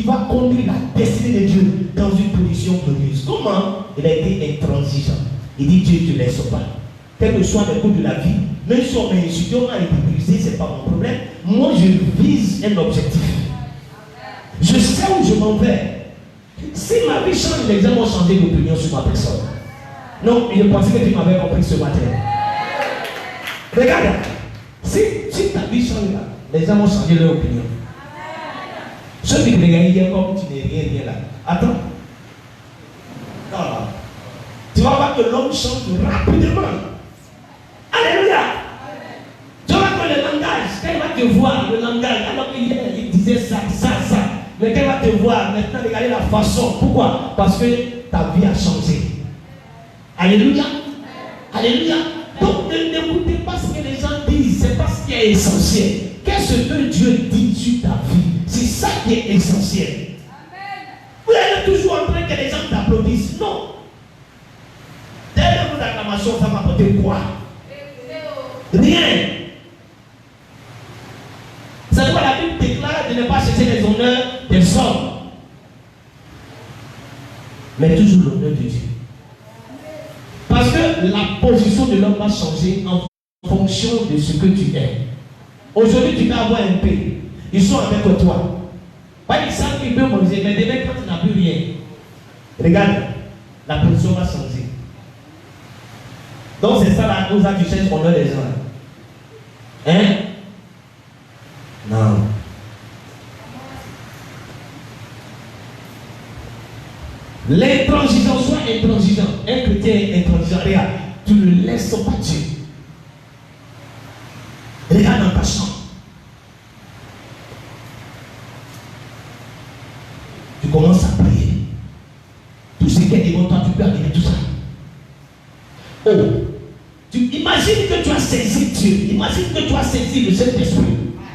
va conduire la destinée de Dieu dans une position glorieuse. Comment? Il a été intransigeant. Il dit Dieu ne te laisse pas. Quel que soit le cours de la vie, même si on m'a insulté, on a été brisé, ce n'est pas mon problème. Moi, je vise un objectif. Je sais où je m'en vais. Si ma vie change, les gens vont changer d'opinion sur ma personne. Non, je pensais que tu m'avais compris ce matin. Regarde, si ta vie change là, les gens vont changer leur opinion. Ceux qui te regardent comme tu n'es rien là. Attends. Non, non. Tu vas voir que l'homme change rapidement. Alléluia. Tu vas voir le langage. Quand il va te voir, le langage, alors qu'hier il disait ça. Mais quand il va te voir, maintenant regardez la façon. Pourquoi? Parce que ta vie a changé. Alléluia. Alléluia. Donc n'écoutez pas ce que les gens disent. C'est pas ce qui est essentiel. Qu'est-ce que Dieu dit sur ta vie? C'est ça qui est essentiel. Vous êtes toujours en train que les gens t'applaudissent. Non. Derrière vos acclamations, ça va apporter quoi? Rien. C'est pourquoi la Bible déclare de ne pas chercher les honneurs des hommes, mais toujours l'honneur de Dieu. Parce que la position de l'homme va changer en fonction de ce que tu es. Aujourd'hui, tu peux avoir un paix. Ils sont avec toi. Ils savent qu'ils peuvent manger, mais demain, quand tu n'as plus rien, regarde, la position va changer. Donc, c'est ça la cause à tu cherches honneur des gens. Hein? Non. L'intransigeant, soit intransigeant. Un chrétien intransigeant, regarde, tu ne laisses pas Dieu. Regarde dans ta chambre. Tu commences à prier. Tout ce qui est devant toi, tu peux arriver tout ça. Oh, tu imagines que tu as saisi Dieu. Imagine que tu as saisi le Saint-Esprit.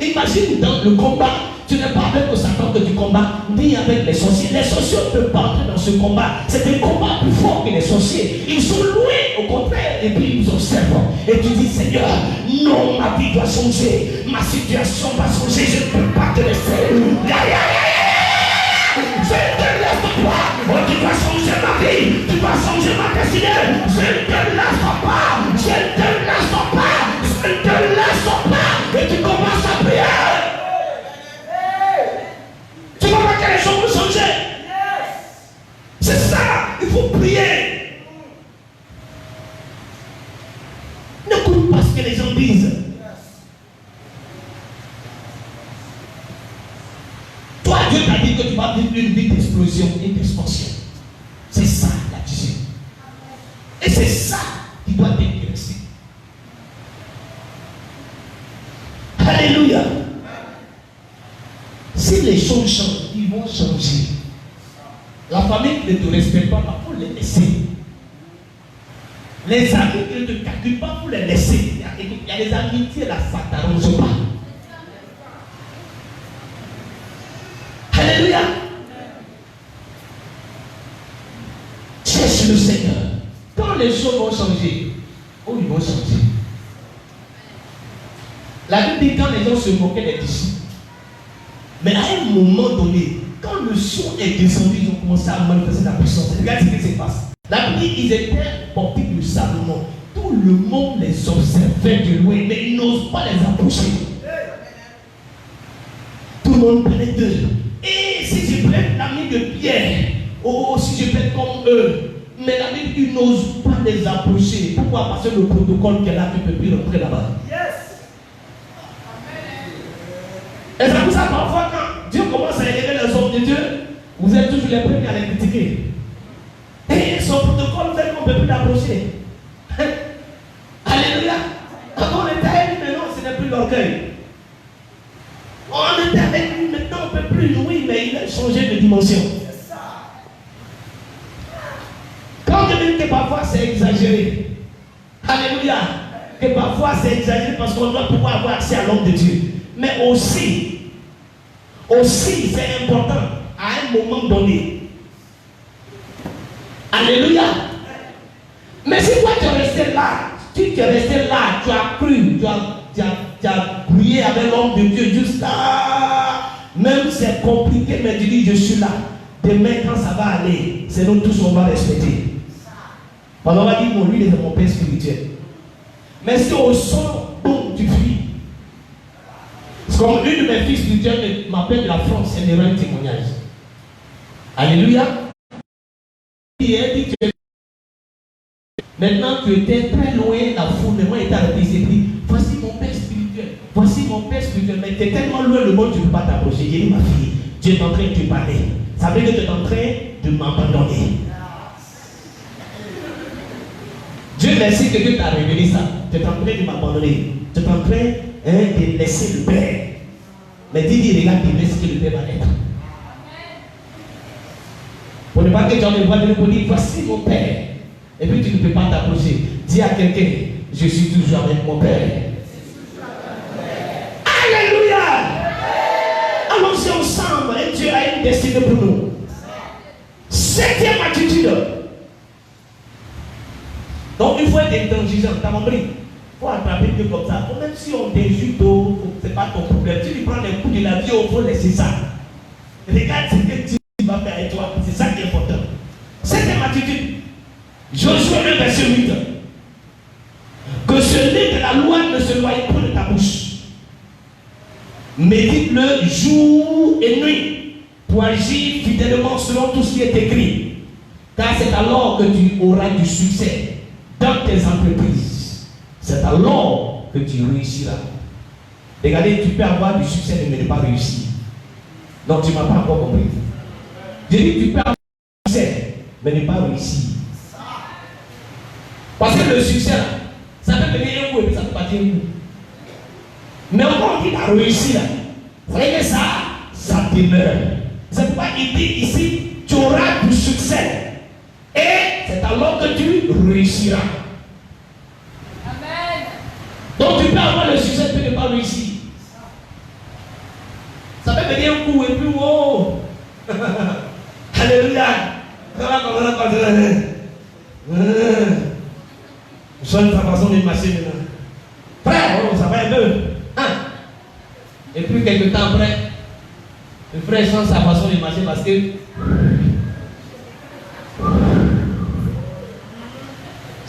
Imagine dans le combat, tu n'es pas avec le Satan que tu combats, ni avec les sorciers. Les sorciers ne peuvent pas entrer dans ce combat. C'est un combat plus fort que les sorciers. Ils sont loués, au contraire, et puis ils observent. Et tu dis, Seigneur, non, ma vie doit changer. Ma situation va changer. Je ne peux pas te laisser. Je ne te laisse pas. vas changer ma destinée. Je ne te laisse pas. Je ne te laisse pas. Je ne te laisse pas. Et tu commences à prier. Tu vois pas que les choses vont changer. C'est ça. Il faut prier. N'écoute pas ce que les gens disent. Toi, Dieu t'a dit que tu vas vivre une vie d'explosion et d'expansion. C'est ça la vision. Et c'est ça qui doit t'intéresser. Alléluia. Si les choses changent, ils vont changer. La famille qui ne te respecte pas, il faut les laisser. Les amis qui ne te calculent pas, il faut les laisser. Il y a des amitiés là, ça ne t'arrange pas. Alléluia. Cherche le Seigneur. Quand les choses vont changer, oh, ils vont changer. La Bible dit quand les gens se moquaient des disciples. Mais à un moment donné, quand le son est descendu, ils ont commencé à manifester la puissance. Regarde ce qui se passe. La Bible dit qu'ils étaient portés de Salomon. Tout le monde les observait de loin, mais ils n'osent pas les approcher. Tout le monde prenait d'eux. Et si je peux être l'ami de Pierre, oh, si je peux être comme eux, mais la Bible, ils n'osent pas les approcher. Pourquoi? Parce que le protocole qu'elle a, tu ne peux plus rentrer là-bas. Yes. Et c'est pour ça parfois quand Dieu commence à élever les hommes de Dieu, vous êtes toujours les premiers à les critiquer. Et son protocole fait qu'on ne peut plus l'approcher. Alléluia. Quand on était avec lui, maintenant ce n'est plus l'orgueil. On était avec lui, maintenant on ne peut plus louer, mais il a changé de dimension. Quand je dis que parfois c'est exagéré, alléluia, que parfois c'est exagéré parce qu'on doit pouvoir avoir accès à l'homme de Dieu. Mais aussi c'est important à un moment donné. Alléluia. Mais si toi tu es resté là, tu es resté là, tu as cru, tu as prié avec l'homme de Dieu jusqu'à... Même c'est compliqué, mais tu dis je suis là. Demain quand ça va aller, c'est nous tous on va respecter. Parce qu'on va dire bon, lui il est mon père spirituel. Mais si au son, boum, tu fuis. C'est comme une de mes filles spirituelles m'appelle de la France, elle me rend un témoignage. Alléluia. Et elle dit que maintenant tu étais très loin, la foule, mais moi j'étais arrêté, il s'est dit, voici mon père spirituel, voici mon père spirituel, mais tu es tellement loin le monde, tu ne peux pas t'approcher. J'ai dit ma fille, Dieu est en train de te parler. Ça veut dire que tu es en train de m'abandonner. Dieu merci que Dieu t'a révélé ça. Tu es en train de m'abandonner. Tu es en train de laisser le Père. Mais dis, regarde, dis ce que le Père va être. Pour ne pas que tu en aies voix de nous pour dire, voici mon Père. Et puis tu ne peux pas t'approcher. Dis à quelqu'un, je suis toujours avec mon Père. Alléluia. Allons-y ensemble. Et Dieu a une destinée pour nous. Septième attitude. Donc il faut être intransigeant, t'as compris? Il faut attraper Dieu comme ça. Même si on t'insulte, ce n'est pas ton problème. Tu lui prends les coups de la vie, il faut laisser ça. Regarde ce que Dieu va faire avec toi. C'est ça qui est important. Septième attitude. Josué 1, verset 8. Que ce livre de la loi ne se loie pas de ta bouche. Médite-le jour et nuit pour agir fidèlement selon tout ce qui est écrit. Car c'est alors que tu auras du succès dans tes entreprises. C'est alors que tu réussiras. Regardez, tu peux avoir du succès mais ne pas réussir. Donc tu ne m'as pas encore compris. J'ai dit tu peux avoir du succès mais ne pas réussir. Parce que le succès là, ça peut venir un coup et puis ça peut partir un coup. Mais encore on dit la réussir là, vous voyez que ça demeure. C'est pourquoi il dit ici, tu auras du succès. Et c'est alors que tu réussiras. Amen. Donc tu peux avoir le succès, tu peux ne pas réussir. Ça peut venir un coup et puis oh. Alléluia. Je sois une façon de marcher maintenant. Frère, oh, ça va un peu. Hein? Et puis quelques temps après, le frère change sa façon de marcher parce que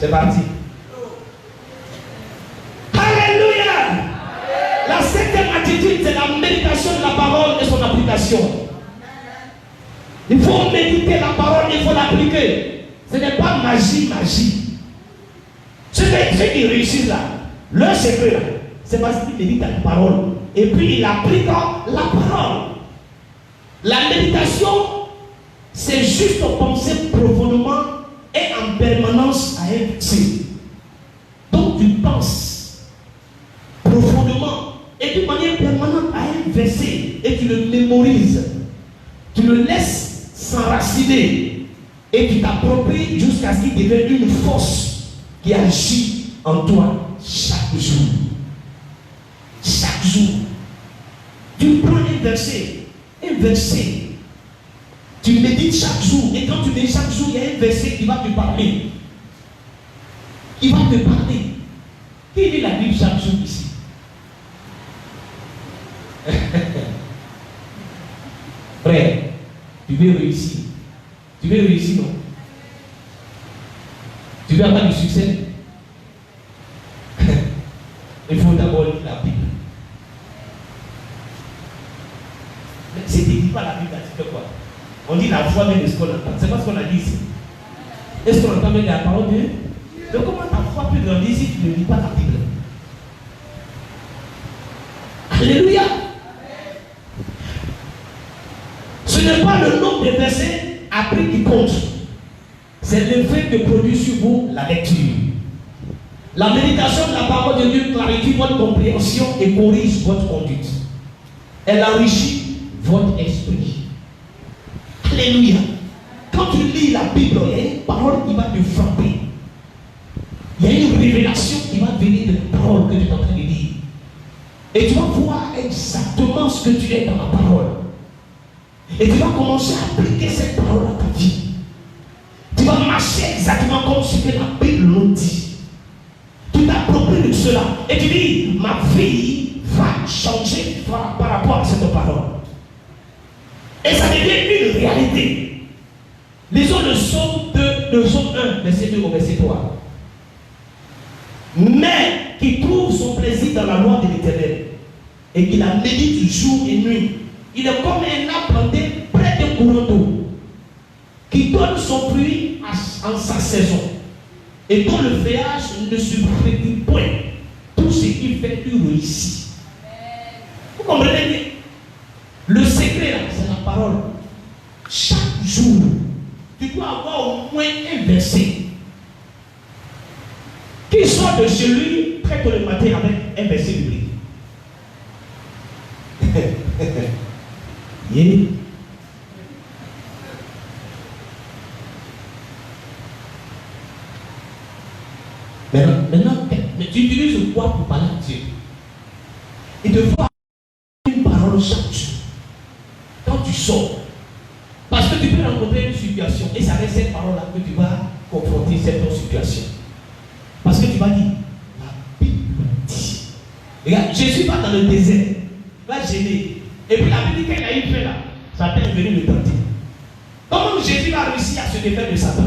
C'est parti. Alléluia. La septième attitude, c'est la méditation de la parole et son application. Il faut méditer la parole, il faut l'appliquer. Ce n'est pas magie. Ceux qui réussissent là, leur secret là, c'est parce qu'ils méditent la parole. Et puis ils appliquent la parole. La méditation, c'est juste penser profondément et en permanence à un verset. Donc tu penses profondément et de manière permanente à un verset et tu le mémorises. Tu le laisses s'enraciner et tu t'appropries jusqu'à ce qu'il devienne une force qui agit en toi chaque jour. Chaque jour. Tu prends un verset. Tu médites chaque jour. Et quand tu médites chaque jour, il y a un verset qui va te parler. Qui lit la Bible chaque jour ici? Frère, tu veux réussir. Non? Tu veux avoir du succès? Il faut d'abord lire la Bible. Mais si tu ne lis pas la Bible, tu fais quoi? On dit la foi vient de ce qu'on entend. C'est pas ce qu'on a dit ici. Est-ce qu'on entend bien la parole de Dieu? Donc comment ta foi peut grandir si tu ne lis pas la Bible? Alléluia. Ce n'est pas le nombre de versets appris qui compte. C'est l'effet que produit sur vous la lecture. La méditation de la parole de Dieu clarifie votre compréhension et corrige votre conduite. Elle enrichit votre esprit. Alléluia. Quand tu lis la Bible, il y a une parole qui va te frapper. Il y a une révélation qui va venir de la parole que tu es en train de lire. Et tu vas voir exactement ce que tu es dans la parole. Et tu vas commencer à appliquer cette parole à ta vie. Tu vas marcher exactement comme ce que la Bible nous dit. Tu t'appropries de cela. Et tu dis, ma vie va changer par rapport à cette parole. Et ça devient une réalité. Lisons le psaume 1, verset 2 au verset 3. Mais qui trouve son plaisir dans la loi de l'Éternel et qui la médite jour et nuit. Il est comme un arbre planté près d'un courant d'eau qui donne son fruit en sa saison et dont le feuillage ne se frétille point. Tout ce qu'il fait, il réussit. Vous comprenez bien? Le secret là, c'est la parole. Chaque jour, tu dois avoir au moins un verset qui sort de chez lui très tôt le matin avec un verset biblique. Yeah. Maintenant, tu utilises quoi pour parler à Dieu? Il te faut une parole chaque jour. Quand tu sors, parce que tu peux rencontrer une situation et c'est avec cette parole-là que tu vas confronter cette situation. Parce que tu vas dire, la Bible dit. Regarde, Jésus va dans le désert, il va gêner. Et puis la Bible dit qu'il a eu fait là, Satan est venu le tenter. Comment Jésus va réussir à se défaire de Satan?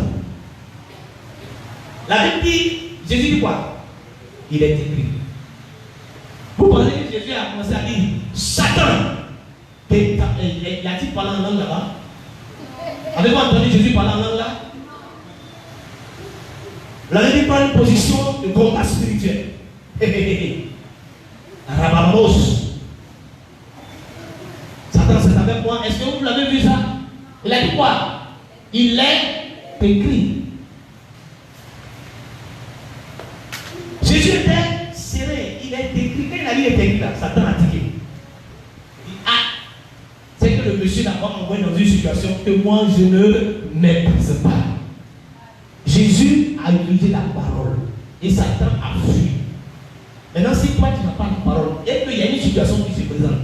La Bible dit, Jésus dit quoi? Il est écrit. Vous pensez que Jésus a commencé à dire, Satan, il a-t-il parlé en langue là-bas? Avez-vous entendu Jésus parler en langue là? Vous avez dit prendre une position de combat spirituel. Rabamos. Satan, c'est avec moi. Est-ce que vous l'avez vu ça? Il a dit quoi? Il est écrit. Jésus était serré. Il est écrit. Quand il a dit il est écrit là, Satan a tiqué. Il dit, ah, c'est que le monsieur n'a pas envoyé dans une situation que moi je ne méprise pas. Jésus a utilisé la parole et Satan a fui. Maintenant, si toi tu n'as pas la parole et qu'il y a une situation qui se présente,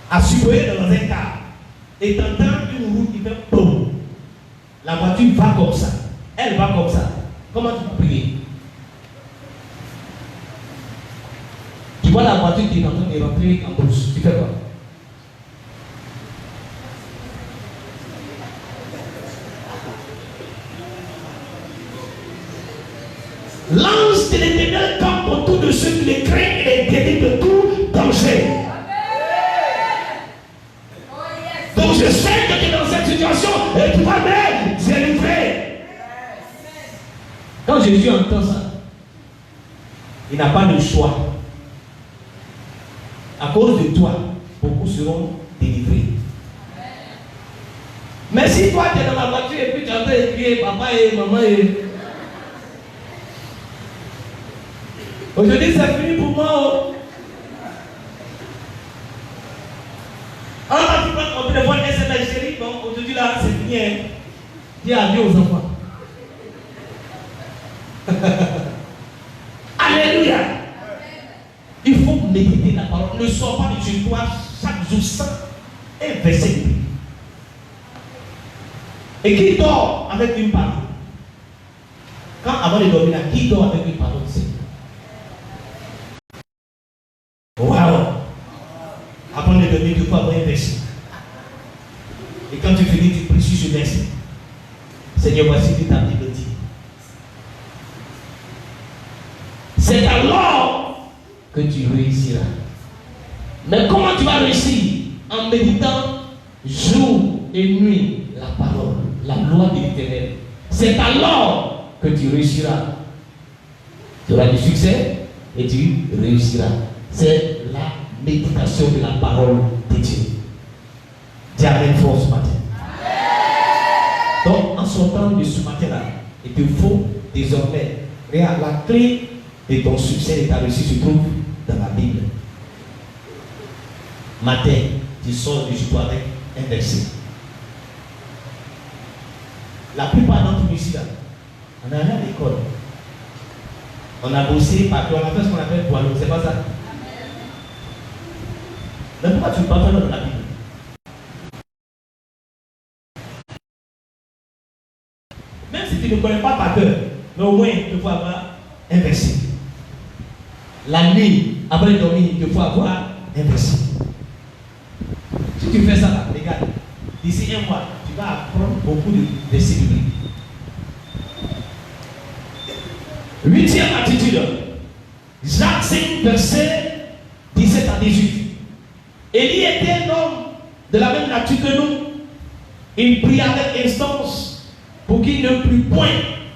à supposer dans un cas, et t'entends une route qui fait boum, la voiture va comme ça, elle va comme ça, comment tu vas prier? Tu vois la voiture qui est en train de rentrer en brousse, tu fais quoi? de ceux qui les craignent et les délivre de tout danger. Donc je sais que tu es dans cette situation et tu vas me délivrer. Quand Jésus entend ça, il n'a pas de choix. À cause de toi, beaucoup seront délivrés. Mais si toi tu es dans la voiture et puis tu es en train de crier papa et maman et... Aujourd'hui c'est fini pour moi. Oh. Alors tu prends ton téléphone SMS chérie, bon aujourd'hui là c'est fini. Hein. Dis adieu aux enfants. Alléluia. Il faut méditer la parole. Ne sors pas de chez toi chaque jour sans un verset de Bible. Et qui dort avec une parole? Quand avant de dormir, qui dort avec une parole? Waouh! Avant de dormir, tu peux avoir un verset. Et quand tu finis, tu pries sur ce verset. Seigneur, voici ce que ta Bible dit. C'est alors que tu réussiras. Mais comment tu vas réussir? En méditant jour et nuit la parole, la loi de l'Éternel. C'est alors que tu réussiras. Tu auras du succès et tu réussiras. C'est la méditation de la parole de Dieu. Dis amen fort ce matin. Donc en sortant de ce matin-là, il te faut désormais, regarde, la clé de ton succès et de ta réussite se trouve dans la Bible. Matin, tu sors de chez toi avec un verset. La plupart d'entre nous ici, là, on a allé à l'école. On a bossé parce qu'on a fait ce qu'on appelle poids lourd. C'est pas ça? Mais pourquoi tu ne parles pas dans la Bible? Même si tu ne connais pas par cœur, mais au moins il faut avoir un verset. La nuit, avant de dormir, il faut avoir un verset. Si tu fais ça, là, regarde, d'ici un mois, tu vas apprendre beaucoup de versets bibliques. 8e attitude. Jacques 5, verset 17 à 18. Élie était un homme de la même nature que nous. Il pria avec instance pour qu'il ne plût point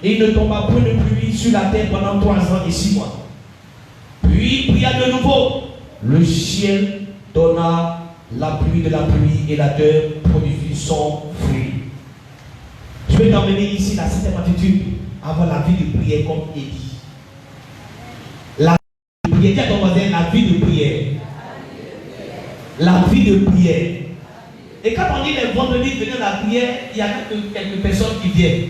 et il ne tomba point de pluie sur la terre pendant 3 ans et 6 mois. Puis il pria de nouveau. Le ciel donna la pluie de la pluie et la terre produisit son fruit. Je vais t'emmener ici la 7e attitude, avoir la vie de prière comme Élie. La vie de prière, dis à ton voisin, la vie de prière. La vie de prière. Et quand on dit les vendredis venir à la prière, il y a quelques personnes qui viennent.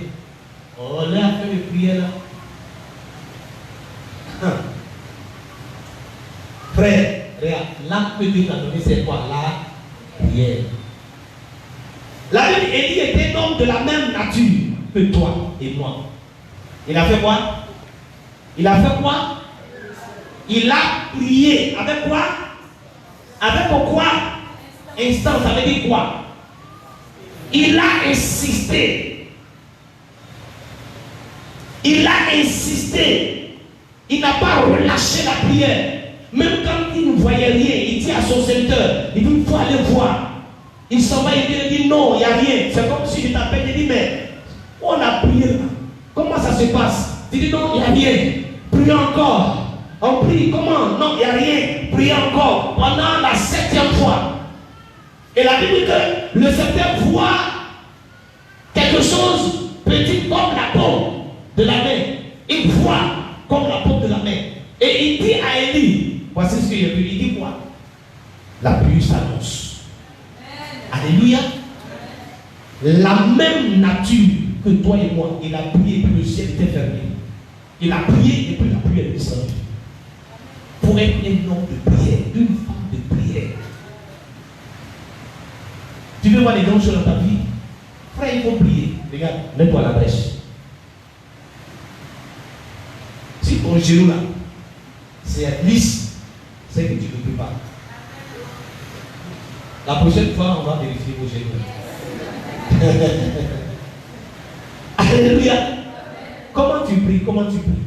Oh, là, fait de prière là. Frère, regarde, l'acte que Dieu t'a donné, c'est quoi? La prière. La Bible, Élie était un homme de la même nature que toi et moi. Il a fait quoi? Il a fait quoi? Il a prié. Avec quoi? Avec quoi? Instance, ça veut dire quoi? Il a insisté. Il a insisté. Il n'a pas relâché la prière. Même quand il ne voyait rien, il dit à son serviteur, il dit, il faut aller voir. Il s'en va, il dit non, il n'y a rien. C'est comme si je t'appelle, il dit, mais on a prié là. Comment ça se passe? Il dit non, il n'y a rien. Prie encore. On prie, comment? Non, il n'y a rien. Prie encore. Pendant la 7e fois. Et la Bible dit que le serviteur voit quelque chose petit comme la paume de la main. Il voit comme la paume de la main. Et il dit à Élie, voici ce que j'ai vu, il dit quoi? La pluie s'annonce. Alléluia. La même nature que toi et moi, il a prié et puis le ciel était fermé. Il a prié et puis la pluie est descendue. Pour être un homme de prière, une femme de prière. Tu veux voir les grandes choses dans ta vie? Frère, il faut prier. Regarde, mets-toi à la brèche. Si ton genou là, c'est lisse, c'est que tu ne peux pas. La prochaine fois, on va vérifier vos genoux. Alléluia. Comment tu pries? Comment tu pries?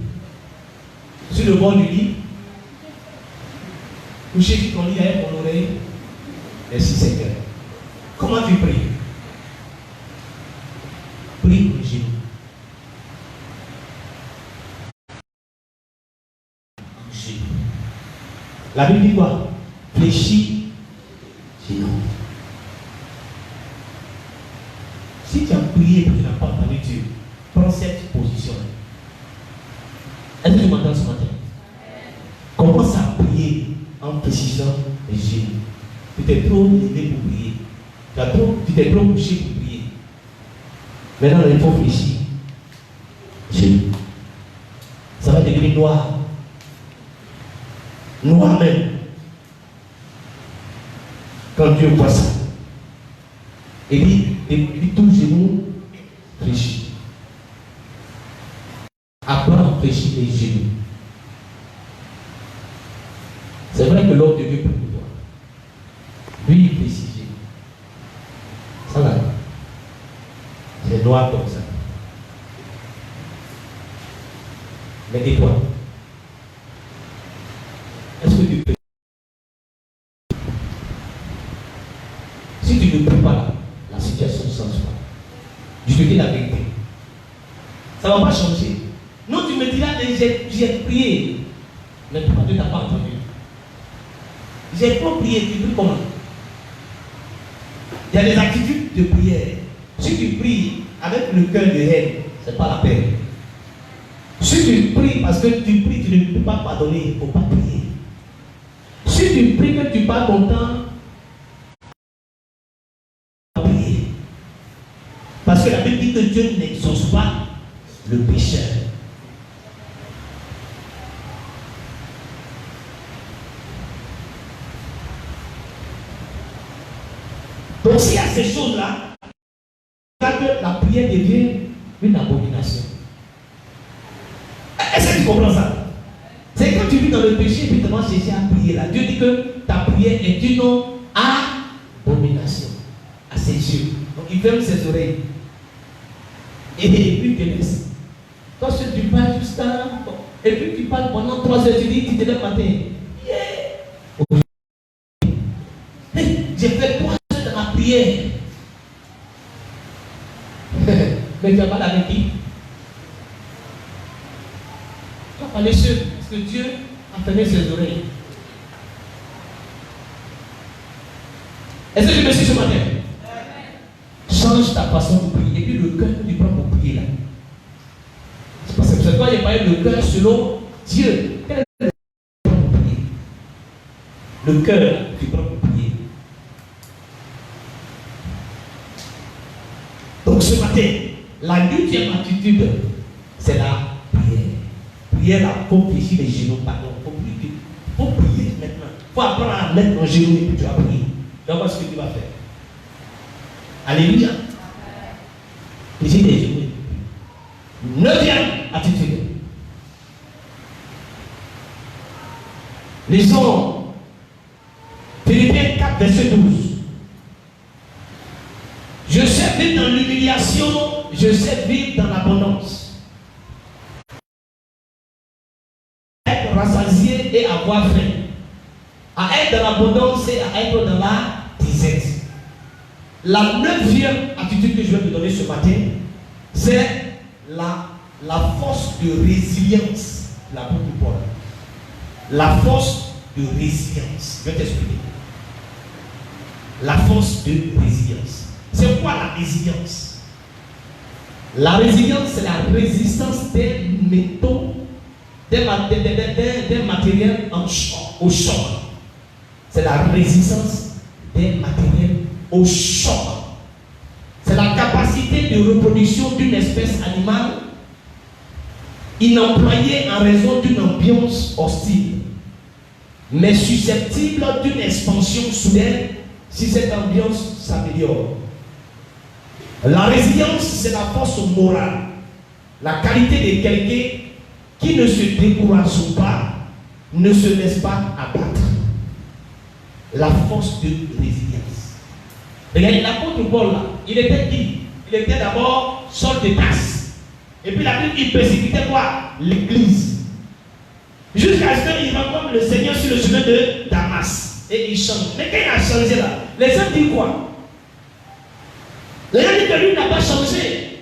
Sur le bord du lit, Coucher ton lit avec ton oreille. Merci Seigneur. Comment tu pries? Prie au genou. La Bible dit quoi? Fléchis, genou. Si tu as prié et que tu n'as pas entendu Dieu, prends cette position. Est-ce que tu m'entends ce matin? Commence à prier en fléchissant les genoux. Tu t'es trop levé pour prier. Tu t'es trop couché pour prier. Maintenant, il faut fléchir. Genoux. Ça va devenir noir. Noir même. Quand Dieu voit ça. Et puis tout genou fléchit. Apprends à fléchir les genoux. C'est vrai que l'homme de Dieu peut le voir. Lui, il fléchit les genoux. Ça là. C'est noir comme ça. Mais et toi? Est-ce que tu peux? Si tu ne pries pas là, la situation ne change pas. Je te dis la vérité. Ça ne va pas changer. Non, tu me diras, j'ai prié. Mais pourquoi tu n'as pas entendu? J'ai pas prié, tu pries comment? Il y a des attitudes de prière. Si tu pries avec le cœur de haine, ce n'est pas la peine. Si tu pries parce que tu pries, tu ne peux pas pardonner, il ne faut pas prier. Si tu pries que tu passes ton temps à prier. Parce que la Bible dit que Dieu n'exauce pas le pécheur. Donc s'il y a ces choses-là, la prière devient une abomination. Est-ce que tu comprends ça? C'est quand tu vis dans le péché et puis tu vas chercher à prier là. Dieu dit que ta prière est une abomination à ses yeux. Donc il ferme ses oreilles. Et puis il te laisse. Toi tu parles jusqu'à. Et puis tu parles pendant 3 heures, tu dis, tu te lèves le matin. Yeah. Hey, j'ai fait 3 heures de ma prière. Mais tu n'as pas d'appétit. Tu vas parler seul, parce que Dieu a fermé ses oreilles. Est-ce que je me suis ce matin? Change ta façon de prier. Et puis le cœur que tu prends pour prier là. C'est parce que toi, il n'y a pas eu le cœur selon Dieu. Quel est le cœur pour prier? Le cœur que tu prends pour prier. Donc ce matin, la 8e attitude, c'est la prière. Prière là, il faut fléchir les genoux, pardon. Il faut prier maintenant. Il faut apprendre à mettre ton genou et puis tu vas prier. Tu vas voir ce que tu vas faire. Alléluia. Fléchir les genoux. 9e attitude. Lisons Philippiens 4, verset 12. Je sais vivre dans l'humiliation, je sais vivre dans l'abondance. Être rassasié et avoir faim. À être dans l'abondance et à être dans la disette. La 9e attitude que je vais te donner ce matin, c'est la force de résilience de l'apôtre Paul. La force de résilience. Je vais t'expliquer. La force de résilience. C'est quoi la résilience? La résilience, c'est la résistance des métaux, des matériels au choc. C'est la résistance des matériels au choc. C'est la capacité de reproduction d'une espèce animale inemployée en raison d'une ambiance hostile, mais susceptible d'une expansion soudaine si cette ambiance s'améliore. La résilience, c'est la force morale, la qualité de quelqu'un qui ne se décourage pas, ne se laisse pas abattre. La force de résilience. Regardez l'apôtre Paul là, il était qui? Il était d'abord Saul de Tarse. Et puis la Bible, il persécutait quoi? L'église. Jusqu'à ce qu'il rencontre le Seigneur sur le chemin de Damas. Et il change. Mais quand il a changé là, les gens disent quoi? Les gens disent que lui n'a pas changé.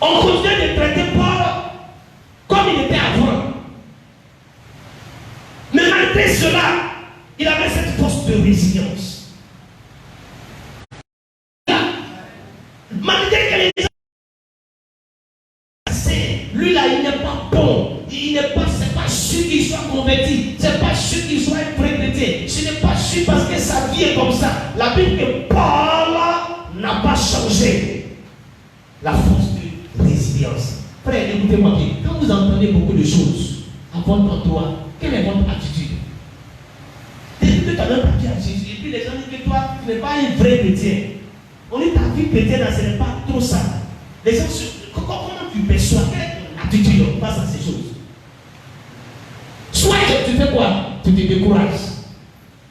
On continue de traiter Paul comme il était avant. Mais malgré cela, il avait cette force de résilience. Malgré que les gens, lui là, il n'est pas bon. Il n'est pas, c'est pas sûr qu'il soit converti. C'est pas sûr qu'il soit un vrai chrétien. Ce n'est pas sûr parce que sa vie est comme ça. La Bible que Paul n'a pas changé. La force de résilience. Frère, écoutez-moi bien. Quand vous entendez beaucoup de choses à votre endroit, quelle est votre attitude? Depuis que tu as même pas à Jésus, et puis les gens disent que toi, tu n'es pas un vrai chrétien. On dit ta vie chrétienne, ce n'est pas trop ça. Les gens, comment tu perçois? Quelle est ton attitude face à ces choses? Soit tu fais quoi? Tu te décourages.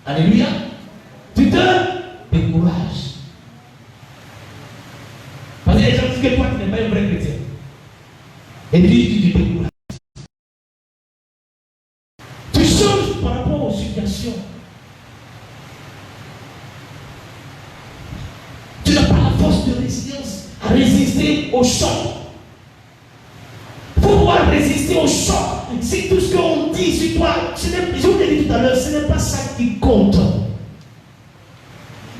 Alléluia. Tu te décourages. Parce que les gens disent que toi, tu n'es pas un vrai chrétien. Et puis tu te décourages. Tu changes par rapport aux situations. Tu n'as pas la force de résilience à résister au choc. Pour pouvoir résister au choc, si tout ce qu'on dit sur toi, je vous l'ai dit tout à l'heure, ce n'est pas ça qui compte.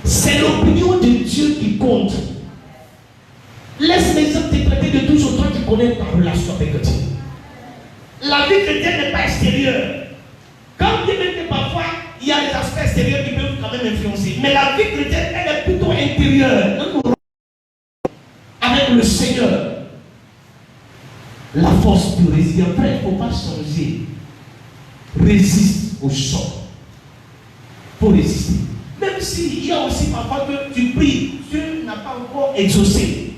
C'est l'opinion de Dieu qui compte. Laisse les gens te traiter de toujours, toi tu connais ta relation avec Dieu. La vie chrétienne n'est pas extérieure. Quand bien même que parfois, il y a des aspects extérieurs qui peuvent quand même influencer. Mais la vie chrétienne, elle est plutôt intérieure. Avec le Seigneur. La force de résister. Après, il ne faut pas changer. Résiste au choc. Il faut résister. Même s'il y a aussi parfois que tu pries, Dieu n'a pas encore exaucé.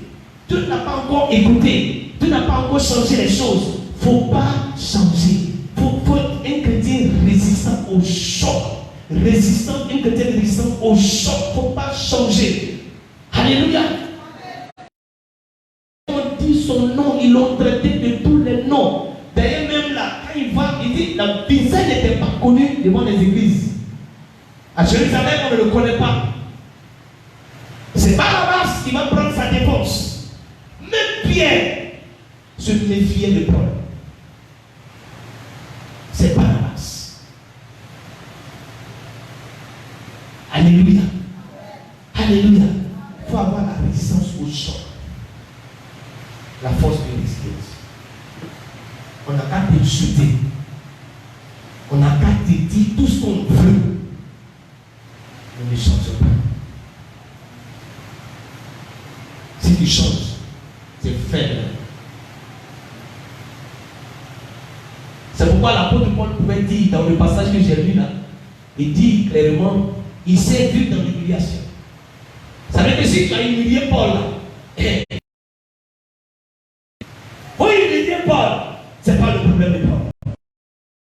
Dieu n'a pas encore écouté. Dieu n'a pas encore changé les choses. Il ne faut pas changer. Il faut être un chrétien résistant au choc. Un chrétien résistant au choc. Il ne faut pas changer. Alléluia. On dit son nom, ils l'ont traité de tous les noms. D'ailleurs, même là, quand il va, il dit la Vincent n'était pas connu devant les églises. À Jérusalem, on ne le connaît pas. C'est Barnabas qui va prendre sa défense. Même Pierre se méfiait de Paul. C'est Barnabas. Alléluia. Alléluia. Il faut avoir la résistance au choc. La force de résistance. On n'a qu'à te jeter. On n'a qu'à te dire tout ce qu'on veut. On ne change pas. Si tu changes, c'est faible. C'est pourquoi l'apôtre Paul pouvait dire dans le passage que j'ai lu là, il dit clairement, il s'est vu dans l'humiliation. Ça veut dire que si tu as humilié Paul là, pour humilier Paul, ce n'est pas le problème de Paul.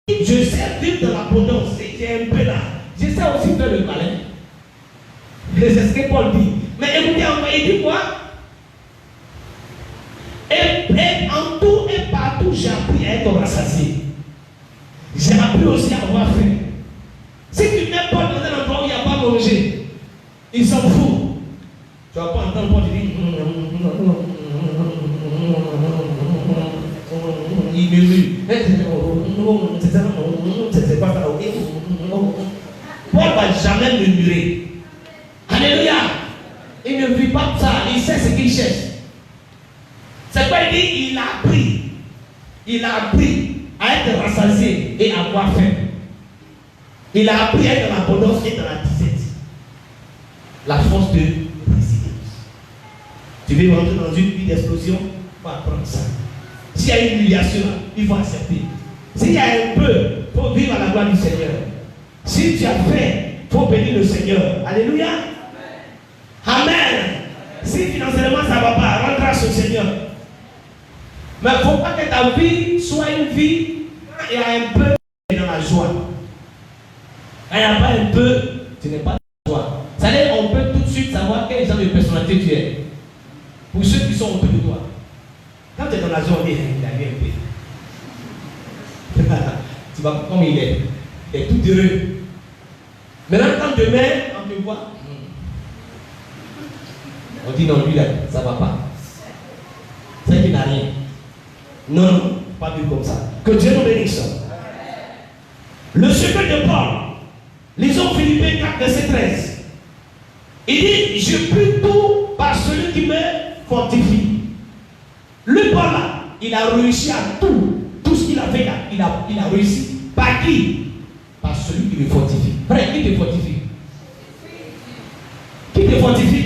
Je sais vivre dans l'abondance, j'ai un peu là. Je sais aussi faire le malin. C'est ce que Paul dit. Mais écoutez, il dit quoi? Et en tout et partout, j'ai appris à être rassasié. J'ai appris aussi à avoir faim. Si tu mets Paul dans un endroit où il n'y a pas mangé, il s'en fout. Tu ne vas pas entendre Paul dire il murmure. C'est pas ça. Paul ne va jamais murmurer. Alléluia. Il ne vit pas ça. Il sait ce qu'il cherche. C'est quoi il dit? Il a appris. Il a appris à être rassasié et à avoir faim. Il a appris à être dans l'abondance et dans la disette. La force de résilience. Tu veux rentrer dans une vie d'explosion? Il faut apprendre ça. S'il y a une humiliation, il faut accepter. S'il y a un peu, il faut vivre à la gloire du Seigneur. Si tu as fait, il faut bénir le Seigneur. Alléluia. Amen. Si financièrement ça ne va pas, rends grâce au Seigneur. Mais il ne faut pas que ta vie soit une vie quand il y a un peu dans la joie. Quand il n'y a pas un peu, tu n'es pas dans la joie. Ça veut dire on peut tout de suite savoir quel genre de personnalité tu es. Pour ceux qui sont autour de toi. Quand tu es dans la joie, il y a eu un peu. vois comme il est tout heureux. Maintenant, quand demain, on te voit, on dit non, lui là, ça ne va pas. C'est qu'il n'a rien. Non, non, pas vu comme ça. Que Dieu nous bénisse. Le secret de Paul, lisons Philippiens 4, verset 13. Il dit, je puis tout par celui qui me fortifie. Le Paul là, il a réussi à tout. Tout ce qu'il a fait là, il a réussi. Par qui? Par celui qui le fortifie. Frère, qui te fortifie? Qui te fortifie?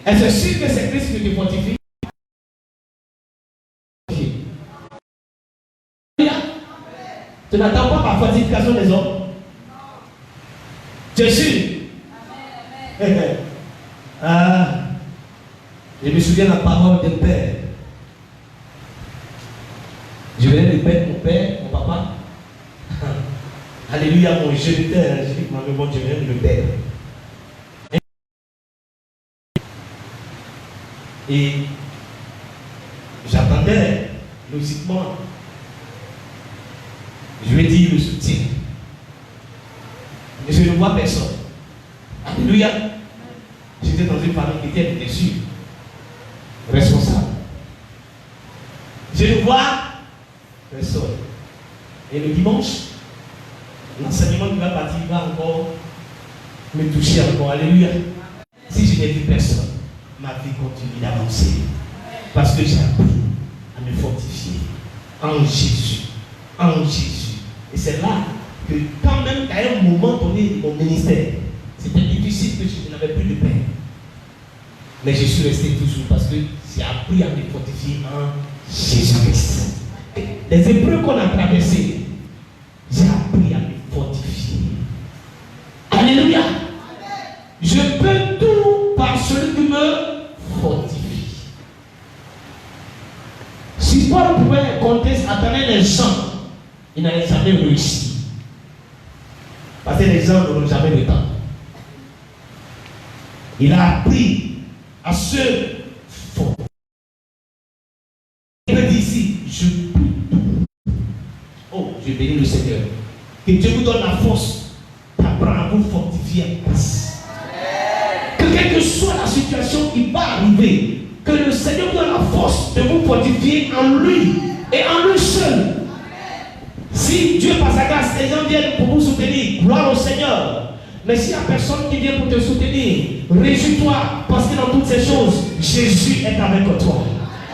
Est-ce sûr que c'est Christ qui te fortifie? Tu n'attends pas la fortification des hommes. Tu es sûr? Je me souviens de la parole d'un père. Je venais de perdre mon père, mon papa. Alléluia, mon géniteur, j'ai dit que ma maman, je viens de le perdre. Et j'attendais logiquement. Je lui ai dit le soutien. Mais je ne vois personne. Alléluia. J'étais dans une famille qui était déçue, responsable. Je ne vois personne. Et le dimanche, l'enseignement qui va partir va encore me toucher encore. Alléluia. Si je n'ai vu personne, ma vie continue d'avancer. Parce que j'ai appris à me fortifier en Jésus. En Jésus. Et c'est là que quand même qu'à un moment donné de mon ministère, c'était difficile que je n'avais plus de pain. Mais je suis resté toujours parce que j'ai appris à me fortifier en Jésus-Christ. Les épreuves qu'on a traversées, j'ai appris à me fortifier. Alléluia. Je peux tout par celui qui me fortifie. Si Paul pouvait compter à travers les gens, il n'allait jamais réussi. Parce que les gens n'auront jamais le temps. Il a appris à se fortifier. Il dit ici, je peux. Oh, je bénis le Seigneur. Que Dieu vous donne la force d'apprendre à vous fortifier en Christ. Que quelle que soit la situation qui va arriver, que le Seigneur vous donne la force de vous fortifier en lui et en lui seul. Si Dieu par sa grâce, les gens viennent pour vous soutenir, gloire au Seigneur. Mais s'il n'y a personne qui vient pour te soutenir, réjouis-toi, parce que dans toutes ces choses, Jésus est avec toi.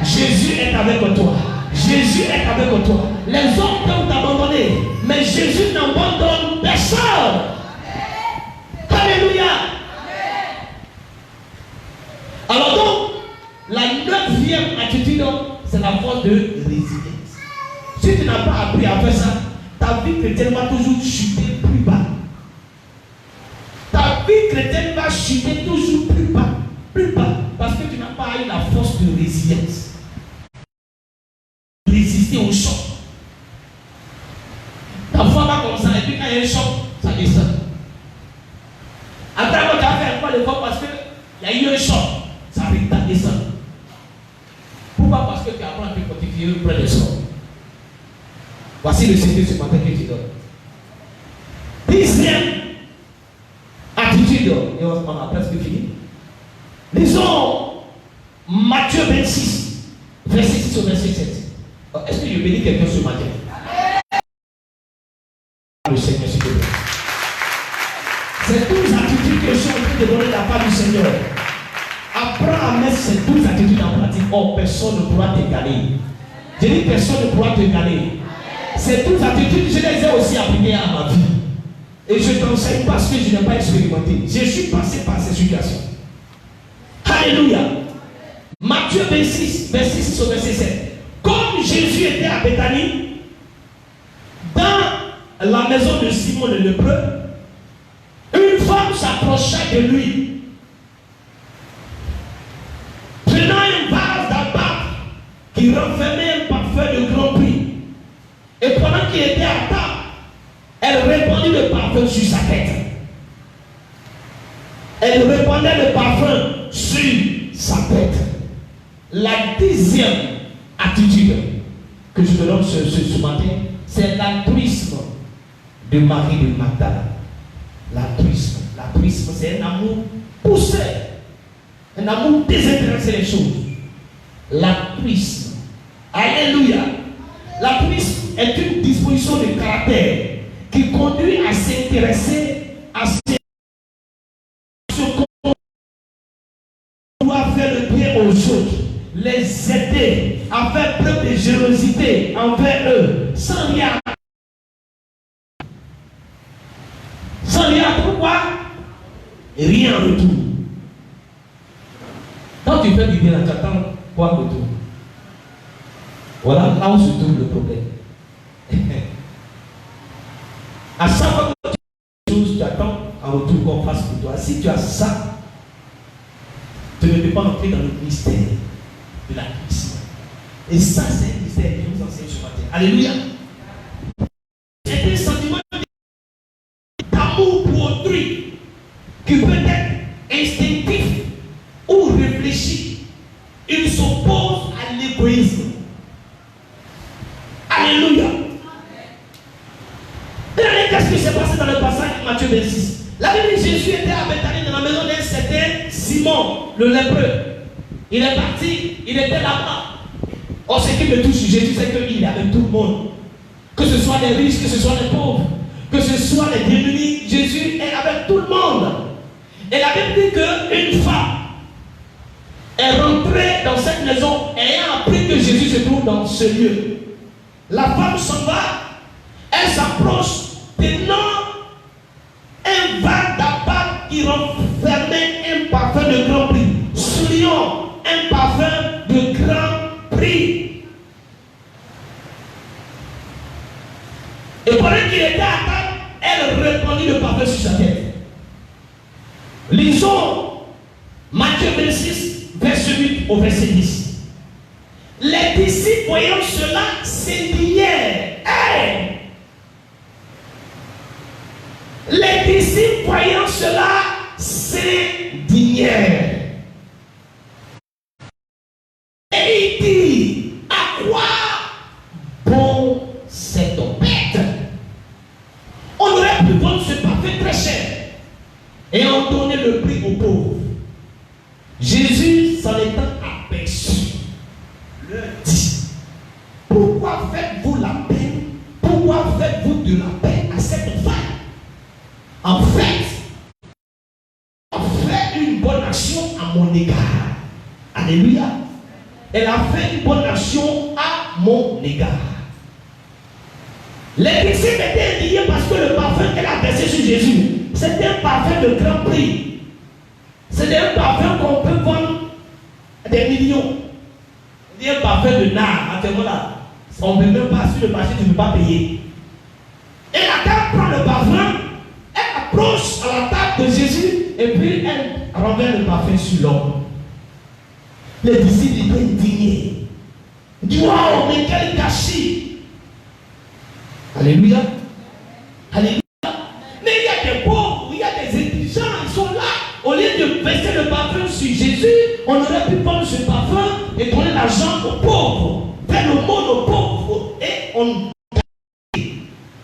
Jésus est avec toi. Jésus est avec toi. Les hommes peuvent t'abandonner, mais Jésus n'abandonne personne. Alléluia. Alors donc, la 9e attitude, c'est la force de résilience. Si tu n'as pas appris à faire ça, ta vie chrétienne va toujours chuter plus bas. Ta vie chrétienne va chuter toujours plus bas. Parce que tu n'as pas eu la force de résilience. Résister au choc. Ta foi va comme ça, et puis quand il y a un choc, ça descend. Après, quand tu as fait encore l'effort parce qu'il y a eu un choc, ça descend. Pourquoi? Parce que tu apprends à te fortifier près des sols. Voici le secret ce matin que tu donnes. 10e attitude, et on a presque fini. Lisons Matthieu 26, verset 6 au verset 7. Est-ce que je bénis quelqu'un ce matin? Le Seigneur, s'il te plaît. C'est 12 attitudes que je suis en train de donner la part du Seigneur. Apprends à mettre ces 12 attitudes en pratique. Oh, personne ne pourra t'égaler. Je dis personne ne pourra t'égaler. Ces 12 attitudes, je les ai aussi appliquées à ma vie. Et je t'enseigne parce que je n'ai pas expérimenté. Je suis passé par ces situations. Alléluia. Matthieu 26, verset 6 au verset 7. Comme Jésus était à Béthanie, dans la maison de Simon le lépreux, une femme s'approcha de lui. Prenant un vase d'albâtre qui renfermait un parfum de grand prix. Et pendant qu'il était à table, elle répandit le parfum sur sa tête. Elle répandait le parfum sur sa tête. La 10e attitude que je te donne ce matin, c'est l'altruisme de Marie de Magdala. L'altruisme. L'altruisme, c'est un amour poussé, un amour désintéressé des choses. L'altruisme. Alléluia. L'altruisme est une disposition de caractère qui conduit à s'intéresser à ce qu'on doit faire le bien aux autres, les aider, à faire preuve de générosité envers eux, sans rien. Sans rien, pourquoi? Rien en retour. Quand tu fais du bien, tu attends quoi en retour? Voilà là où se trouve le problème. À chaque fois que tu fais des choses, tu attends en retour qu'on fasse pour toi. Si tu as ça, tu ne peux pas entrer dans le mystère de la Christ. Et ça, c'est un mystère que je vous enseigne ce matin. Alléluia. C'est un sentiment d'amour pour autrui qui peut être instinctif ou réfléchi. Il s'oppose à l'égoïsme. Alléluia. Qu'est-ce qui s'est passé dans le passage de Matthieu 26? La Bible dit Jésus était à Bethanie dans la maison d'un certain Simon, le lépreux. Il est parti, il était là-bas. Or, ce qui me touche Jésus, c'est qu'il est avec tout le monde. Que ce soit les riches, que ce soit les pauvres, que ce soit les démunis, Jésus est avec tout le monde. Et la Bible dit qu'une femme est rentrée dans cette maison ayant appris que Jésus se trouve dans ce lieu. La femme s'en va, elle s'approche, tenant un vague d'appât qui renfermait un parfum de grand prix. Soulignons, un parfum de grand prix. Et pendant qu'il était à table, elle répandit le parfum sur sa tête. Lisons Matthieu 26, verset 8 au verset 10. Les disciples voyant cela s'indignèrent. Hey! Les disciples voyant cela s'indignèrent. Et il dit, à quoi bon cette bête? On aurait pu vendre ce parfum très cher et en donner le prix aux pauvres. Jésus s'en étant aperçu leur dit, pourquoi faites-vous la peine? Pourquoi faites-vous de la peine à cette femme? En fait une bonne action à mon égard. Alléluia. Elle a fait une bonne action à mon égard. Les disciples étaient indignés parce que le parfum qu'elle a versé sur Jésus, c'était un parfum de grand prix. C'était un parfum qu'on peut vendre des millions. C'est un parfum de nard. À ce moment-là, on ne peut même pas sur le marché, tu ne peux pas payer. Et la dame prend le parfum, elle approche à la table de Jésus et puis elle renverse le parfum sur l'homme. Les disciples étaient indignés. Ils disent, waouh, mais quel gâchis! Alléluia. Alléluia. Mais il y a des pauvres, il y a des indigents, ils sont là. Au lieu de verser le parfum sur Jésus, on aurait pu prendre ce parfum et donner l'argent aux pauvres, faire le monde aux pauvres. Et on.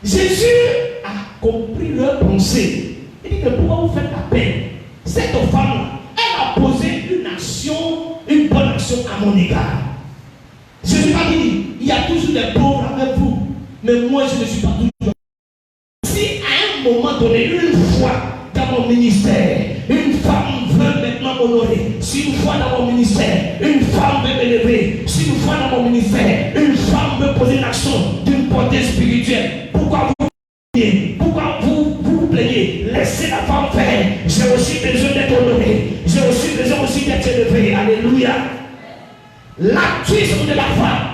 Jésus a compris leur pensée. Il dit que pourquoi vous faites la peine? Cette femme-là, elle a posé une action, une bonne action à mon égard. Jésus a dit, il y a toujours des pauvres avec vous, mais moi je ne suis pas toujours. Si à un moment donné, une fois dans mon ministère, une femme veut maintenant m'honorer, si une fois dans mon ministère, une femme veut m'élever, si une fois dans mon ministère, une femme veut poser l'action d'une portée spirituelle, pourquoi vous plaignez? Pourquoi vous plaignez? Laissez la femme faire. J'ai aussi besoin d'être honoré. J'ai aussi besoin d'être élevé. Alléluia. L'actuisme de la femme,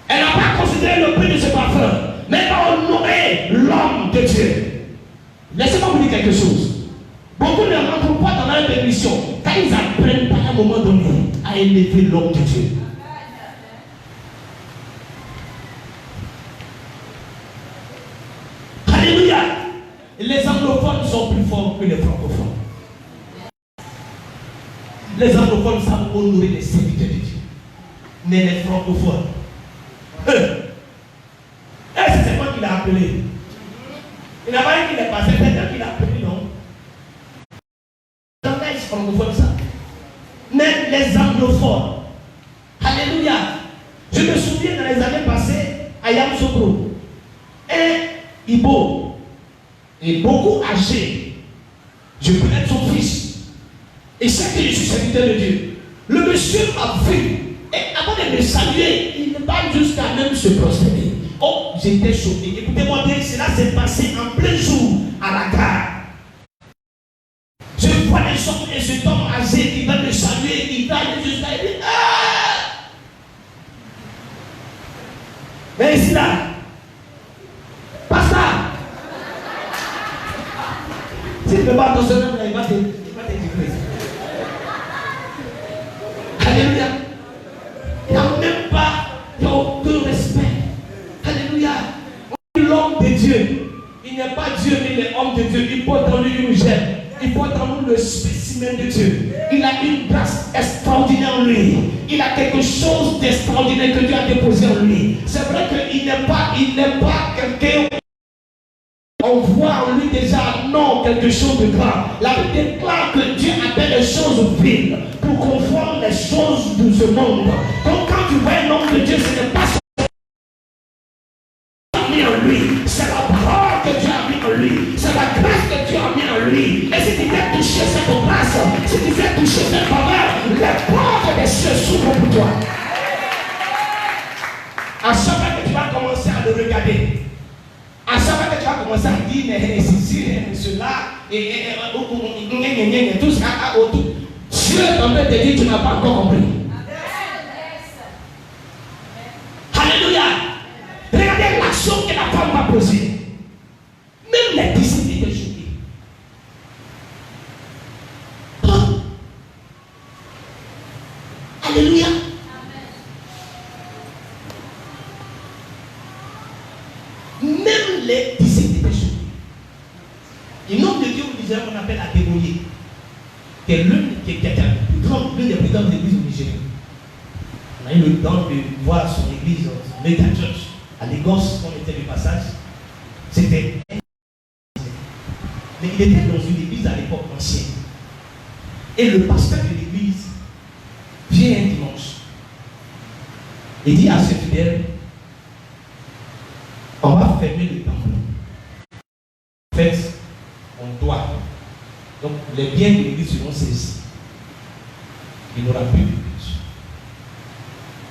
elle n'a pas considéré le prix de ce parfum, mais elle a honoré l'homme de Dieu. Laissez-moi vous dire quelque chose. Beaucoup ne rentrent pas dans la permission quand ils apprennent à un moment donné à élever l'homme de Dieu. Alléluia. Les anglophones sont plus forts que les francophones. Les anglophones savent honorer les serviteurs de Dieu. Mais les francophones, eux, l'a appelé. Il n'a pas dit qu'il est passé, c'est quelqu'un qui l'a appelé, non? Les Anglais francophones, ça. Mais les anglophones, alléluia. Je me souviens dans les années passées, à Yamoussoukro, un Ibo est beaucoup âgé. Je peux être son fils. Et c'est que je suis serviteur de Dieu. Le monsieur m'a vu. Et avant de me saluer, il ne va jusqu'à même se prosterner. Oh, j'étais choqué. Écoutez-moi bien, cela s'est passé en plein jour à la gare. Je vois les hommes et cet homme âgé qui va me saluer, il va aller jusqu'à lui. Ah! Mais ici là, pas ça. Si tu ne veux pas attention, il va te dire. Alléluia. Il n'y a même pas, il n'y a aucun respect. Alléluia. L'homme de Dieu, il n'est pas Dieu, mais il est homme de Dieu. Il porte en lui une gemme. Il porte en nous le spécimen de Dieu. Il a une grâce extraordinaire en lui. Il a quelque chose d'extraordinaire que Dieu a déposé en lui. C'est vrai qu'il n'est pas quelqu'un. On voit en lui déjà non quelque chose de grand. La Bible déclare que Dieu appelle les choses viles pour confondre les choses de ce monde. Donc quand tu vois un homme de Dieu, ce n'est pas son mis en lui, c'est la parole que Dieu a mis en lui, c'est la grâce que Dieu a mis en lui. Et si tu fais toucher cette grâce, si tu fais toucher cette faveur, les portes des cieux s'ouvrent pour toi. À chaque fois que tu vas commencer à le regarder, à chaque fois que tu vas commencer à dire mais ceci, cela, et tout ça, Dieu est en train de te dire tu n'as pas encore compris. Alléluia. Regardez l'action que la femme va poser. Même les disciples étaient choqués. Oh. Alléluia. Même les disciples étaient choqués. Et nom de Dieu, on appelle à Débrouiller, qui est l'une des plus grandes églises au Nigeria. On a eu le temps de voir son église, son Mega Church, à Lagos, quand on était de passage. C'était. Mais il était dans une église à l'époque ancienne. Et le pasteur de l'église vient un dimanche. Il dit à ses fidèles, on va fermer le temple. En fait, on doit. Donc, les biens de l'église seront saisis. Il n'y aura plus de culte.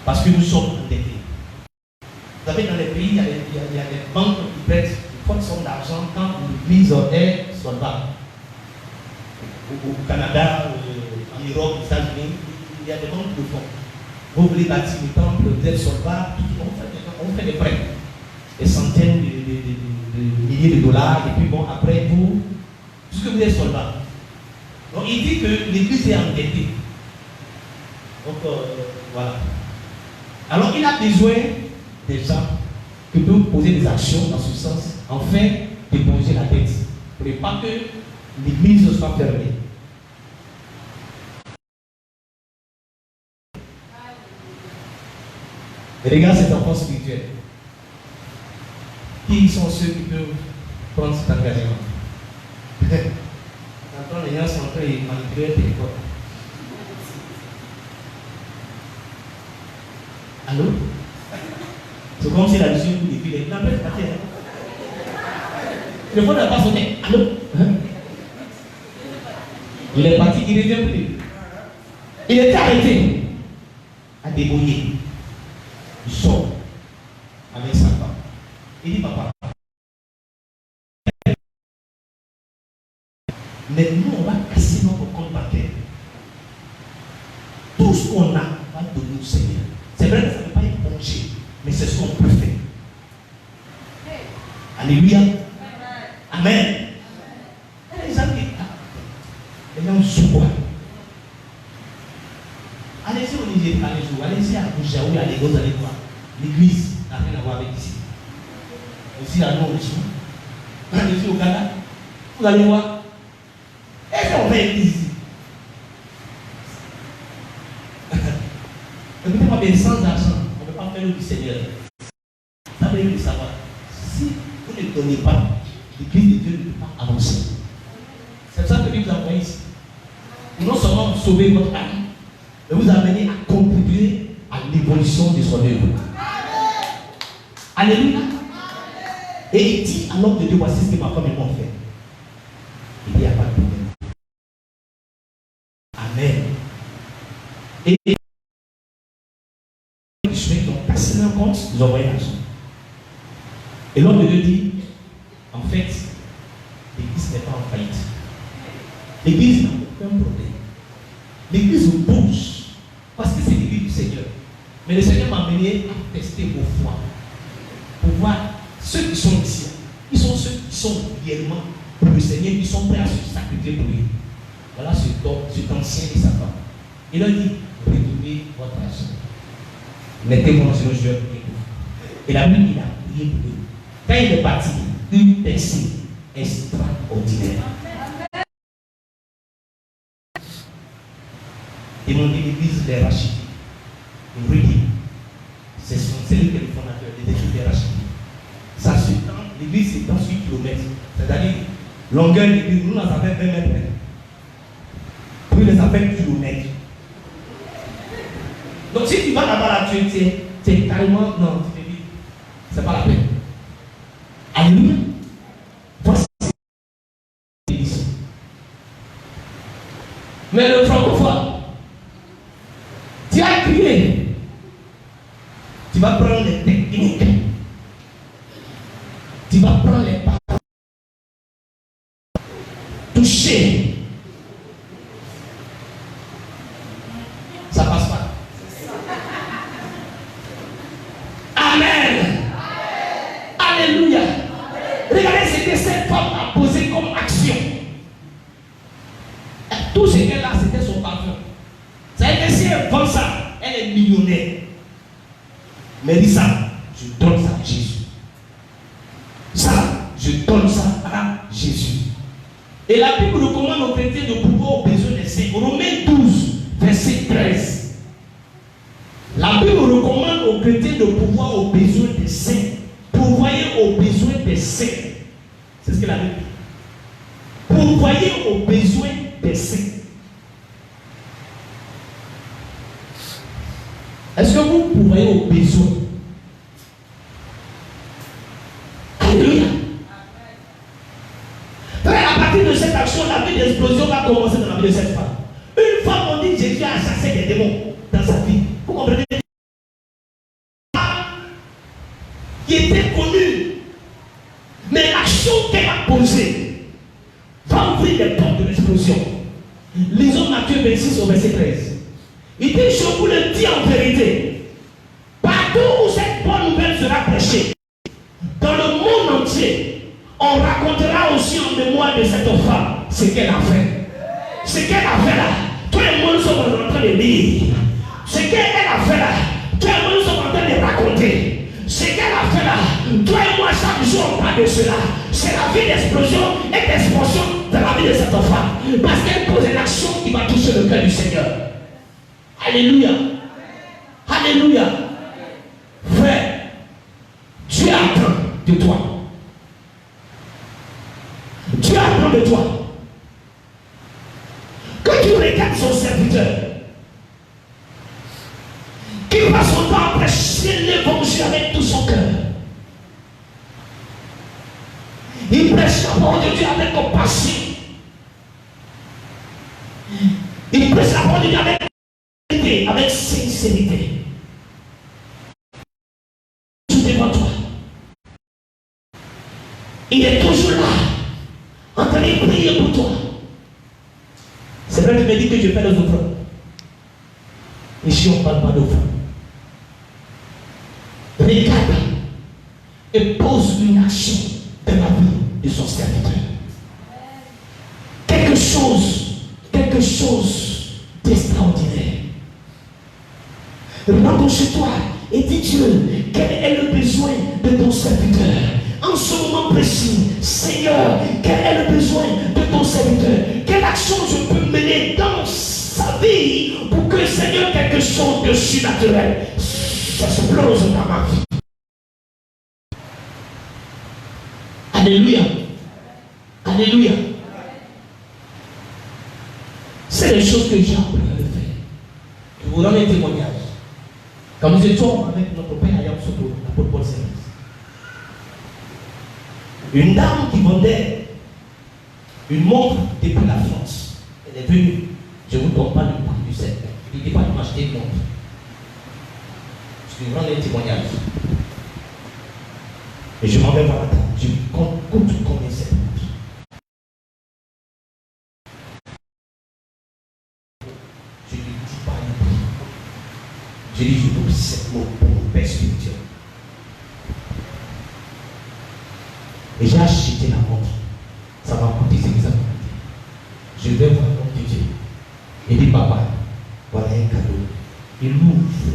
Parce que nous sommes endettés. Vous savez, dans les pays, il y a des banques qui prêtent une forte somme d'argent quand l'église est solvable. Au Canada, en Europe, aux États-Unis, il y a des banques qui le font. Vous voulez bâtir le temple, vous êtes solvable, on fait des prêts. Des centaines de milliers de dollars, et puis bon, après vous, puisque vous êtes solvable. Donc il dit que l'église est endettée. Donc voilà. Alors il a besoin des gens qui peuvent poser des actions dans ce sens, afin d'éponger la dette, pour ne pas que l'église soit fermée. Et regarde cet enfant spirituel. Qui sont ceux qui peuvent prendre cet engagement? Quand les gens sont en train de manipuler le téléphone. Allô? C'est comme si la mission vous défile. Il n'a pas de partir. Le téléphone n'a pas sonné. Allô? Il est parti, il ne revient plus. Il était arrêté à débrouiller. Il sort avec sa femme. Il dit, papa, mais nous, on va casser notre compte bancaire. Tout ce qu'on a, on va donner au Seigneur. C'est vrai que ça ne peut pas être manger, mais c'est ce qu'on peut faire. Alléluia. Amen. Et les gens qui les gens sous quoi? Allez-y au Nigeria, allez-y à Bouchaoui, à Lagos, allez voir. L'église n'a rien à voir avec ici. Ici, à nous, allez-y au Ghana, vous allez voir. Est-ce qu'on fait l'église ici? Écoutez-moi bien, sans argent, on ne peut pas faire le du Seigneur. Ça veut dire savoir. Si donnez pas, l'église de Dieu ne peut pas avancer. C'est pour ça que Dieu vous a envoyé ici. Non seulement sauver votre âme, mais vous amener à contribuer à l'évolution de son œuvre. Alléluia. Et il dit à l'homme de Dieu, voici ce que ma femme et moi ont fait. Il n'y a pas de problème. Amen. Et les chemins qui ont cassé leur compte, ils ont envoyé l'argent. Et l'homme de Dieu dit, en fait, l'église n'est pas en faillite. L'église n'a aucun problème. L'église bouge parce que c'est l'église du Seigneur. Mais le Seigneur m'a amené à tester vos foi. Pour voir ceux qui sont ici. Ils sont ceux qui sont réellement pour le Seigneur, ils sont prêts à se sacrifier pour lui. Voilà cet ancien et sa femme. Il leur dit, retrouvez votre argent. Mettez-moi sur le jeu. Et la Bible, il a prié pour eux. Quand il est parti, une personne extraordinaire. Demandez l'église les racheter. Il dit, c'est lui qui est le fondateur, l'église les racheter. Ça s'étend, l'église s'étend sur kilomètres. C'est-à-dire, longueur de l'église, nous, on a fait 20 mètres. Puis les appelle kilomètres. Donc si tu vas là-bas, tu es carrément, non, tu te dis, c'est pas la peine. Alléluia. Voici l'église. Mais le francophone, tu as crié. Tu vas prendre les techniques. Tu vas prendre les paroles. Toucher. Ça passe pas. Amen. Alléluia. Regardez ce que cette femme a posé comme action. Tout ce qu'elle a, c'était son parfum. Ça veut dire que si elle vend ça, elle est millionnaire. Mais dis ça, je donne ça à Jésus. Ça, je donne ça à Jésus. Et la Bible recommande aux chrétiens de pouvoir aux besoins des saints. Romains 12, verset 13. La Bible recommande aux chrétiens de pouvoir aux besoins des saints. Pourvoyer aux besoins des saints. C'est ce que la Bible dit. Pourvoyer aux besoins des saints. Est-ce que vous pourvoyez aux besoins? Alléluia. À partir de cette action, la vie d'explosion va commencer dans la vie de cette femme. Une fois qu'on dit que Jésus a chassé des démons dans sa vie, vous comprenez? Qui était connue, mais l'action qu'elle a posée va ouvrir les portes de l'explosion. Lisons Matthieu 26 au verset 13. Il dit, je vous le dis en vérité, partout où cette bonne nouvelle sera prêchée, dans le monde entier, on racontera aussi en mémoire de cette femme ce qu'elle a fait. Ce qu'elle a fait là, tous les monde sont en train de lire. Ce qu'elle a fait là, tous les monde sont en train de raconter. Ce qu'elle a fait là, toi et moi chaque jour on parle de cela. C'est la vie d'explosion et d'expansion de la vie de cette femme. Parce qu'elle pose une action qui va toucher le cœur du Seigneur. Alléluia. Alléluia. Frère, Dieu attend de toi. Dieu attend de toi. Quand tu regardes son serviteur, qui passe son temps à prêcher l'évangile avec tout son cœur. Il prêche la parole de Dieu avec compassion. Il prêche la parole de Dieu avec sincérité. Tout devant toi. Il est toujours là, en train de prier pour toi. C'est vrai que tu me dis que je fais les offrandes. Ici, on ne parle pas d'offrandes. Regarde et pose une action dans la vie de son serviteur. Quelque chose d'extraordinaire. Rentre chez toi et dis Dieu, quel est le besoin de ton serviteur? En ce moment précis, Seigneur, quel est le besoin de ton serviteur? Quelle action je peux mener dans sa vie pour que, Seigneur, quelque chose de surnaturel s'explose dans ma vie? Alléluia. Alléluia. C'est les choses que j'ai appris à le faire. Je vous donne un témoignage. Quand nous étions avec notre père à Yamsoto, l'apôtre Paul Service, une dame qui vendait une montre depuis la France, elle est venue. Je ne vous donne pas le prix du set. Il ne dit pas de m'acheter une montre. Je vais vous rendre un témoignage. Et je m'en vais voir la dame. Je lui compte combien c'est. Je lui dis pas le prix. Je lui dis, je vous 7 mots pour mon père spirituel. Et j'ai acheté la montre. Ça m'a coûté ce que ça m'a coûté. Je vais voir l'homme de Dieu. Il dit, papa, voilà un cadeau. Il l'ouvre.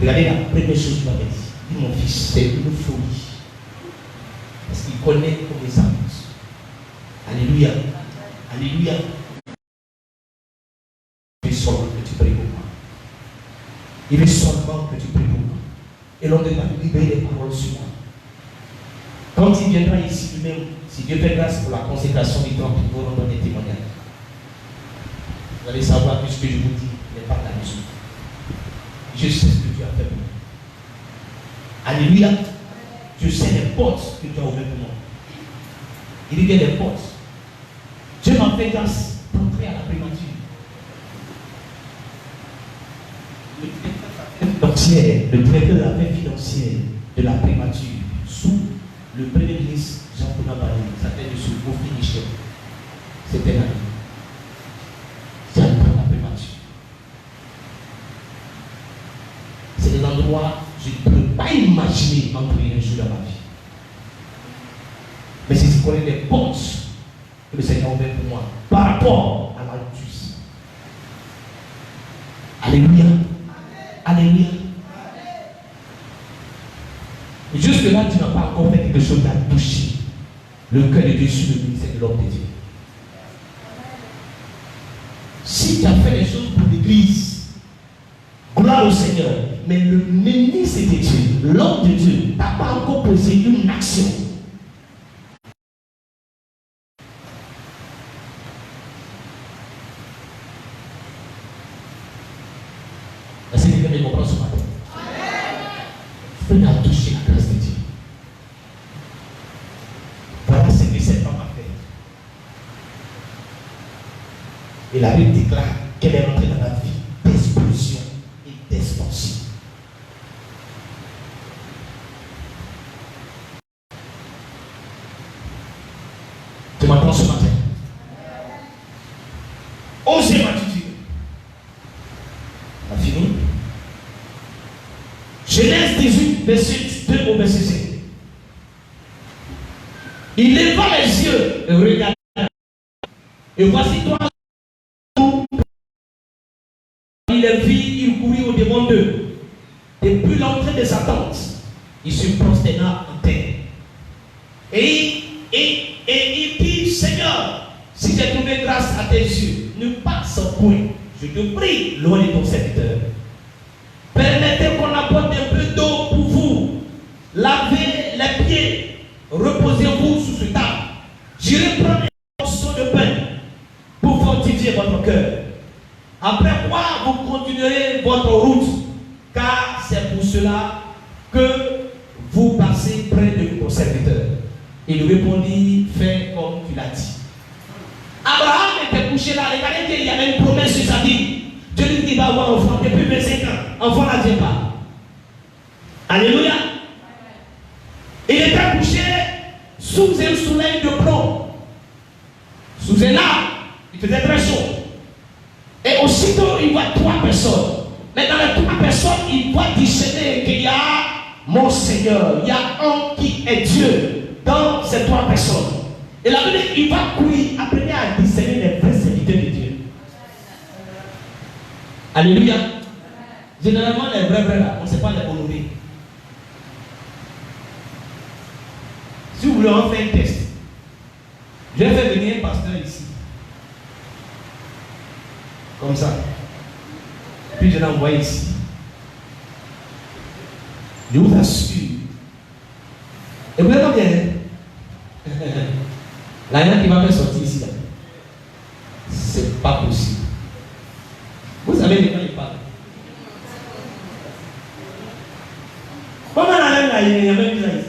Regardez la première chose qu'il m'avait dit. Il dit, mon fils, c'est une folie. Parce qu'il connaît comme les annonces. Alléluia. Alléluia. Il veut seulement que tu pries pour moi. Il veut seulement que tu pries pour moi. Et l'on va libérer les paroles sur moi. Quand il viendra ici lui-même, si Dieu fait grâce pour la consécration du temple, il vous rendre des témoignages. Vous allez savoir que ce que je vous dis n'est pas de la maison. Je sais ce que Dieu a fait pour moi. Alléluia. Je sais les portes que Dieu a ouvertes pour moi. Il y a des portes. Dieu m'a fait grâce d'entrer à la primature. Le directeur de la paix financière de la primature, sous le premier ministre Jean-Paul Barry, s'appelle M. Kofi Michel. C'était là. C'est la primature. C'est des endroits que je ne peux pas imaginer entrer un jour dans ma vie. Mais c'est ce qu'on est des portes que le Seigneur a ouvert pour moi par rapport à l'altus. Alléluia. Alléluia. Jusque-là, tu n'as pas encore fait quelque chose à toucher le cœur de Dieu sur le ministère de l'homme de Dieu. Si tu as fait les choses pour l'église, gloire au Seigneur, mais le ministre de Dieu, l'homme de Dieu, n'a pas encore posé une action. Est-ce que quelqu'un me comprend ce matin? On a touché la grâce de Dieu. Voilà ce que cette femme a fait. Et la Bible déclare qu'elle est rentrée dans la vie d'explosion et d'expansion. Tu m'entends ce matin? Osez m'attitude. On a fini. Genèse 18, verset 2 au verset 5. Il leva les yeux et regarda. Et voici toi. Il les vit, il courut au devant d'eux. Depuis l'entrée de sa tente, il se prosterna en terre. Et il dit, Seigneur, si j'ai trouvé grâce à tes yeux, ne passe point. Je te prie, loin de ton serviteur. Permettez qu'on apporte un peu d'eau pour vous. Lavez les pieds. Reposez-vous sous ce table. J'irai prendre un morceau de pain pour fortifier votre cœur. Après quoi, vous continuerez votre route, car c'est pour cela que vous passez près de vos serviteurs. Il lui répondit, fais comme tu l'as dit. Abraham était couché là. Regardez qu'il y avait une promesse sur sa vie. Dieu lui dit qu'il va avoir un enfant depuis 25 ans. Enfant n'a vient pas. Alléluia. Il était couché sous un soleil de plomb. Sous un arbre. Il faisait très chaud. Et aussitôt, il voit 3 personnes. Mais dans les 3 personnes, il voit discerner qu'il y a mon Seigneur. Il y a un qui est Dieu dans ces 3 personnes. Et la Bible, il va courir, apprendre à discerner les vrais serviteurs de Dieu. Alléluia. Généralement, les vrais là, on ne sait pas les honorer. Si vous voulez en faire un test, je vais faire venir un pasteur ici. Comme ça. Puis je l'envoie ici. Je vous assure. Et vous êtes bien. Là, il y en a qui va faire sortir ici. Là. C'est pas possible. Vous savez de quoi il parle. Comment on a même là, il y a même là ici.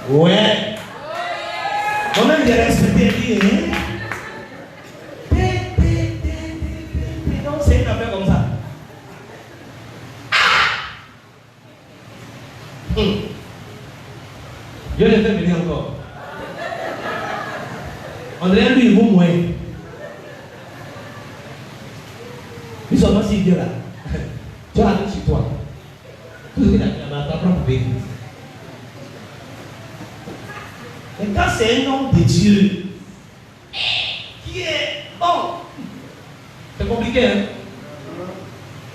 Ouais. Comment il est respecté, hein? Non, c'est une affaire comme ça. Je le fais venir encore. On dirait lui, il vaut moins. Puis seulement s'il vient là. Tu as allé chez toi. Tout ce que tu as dans ta propre pays. Et quand c'est un homme de Dieu qui est bon, c'est compliqué, hein?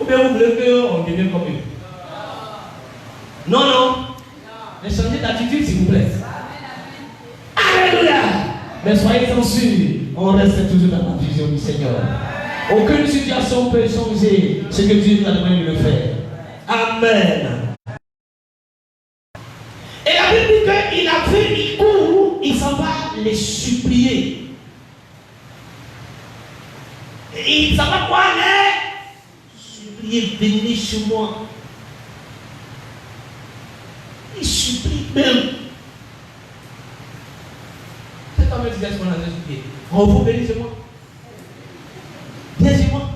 Ou bien vous voulez qu'on devienne comme eux? Non, non. Mais changez d'attitude, s'il vous plaît. Alléluia. Mais soyez-en sûrs, on reste toujours dans la vision du Seigneur. Aucune situation peut changer ce que Dieu nous a demandé de le faire. Amen. Et la Bible dit qu'il a fait, il court, il s'en va les supplier. Et il s'en va quoi, les supplier, venez chez moi. Il supplie même. Cet homme disait ce qu'on a supplié. On vous venez chez moi. Viens chez moi.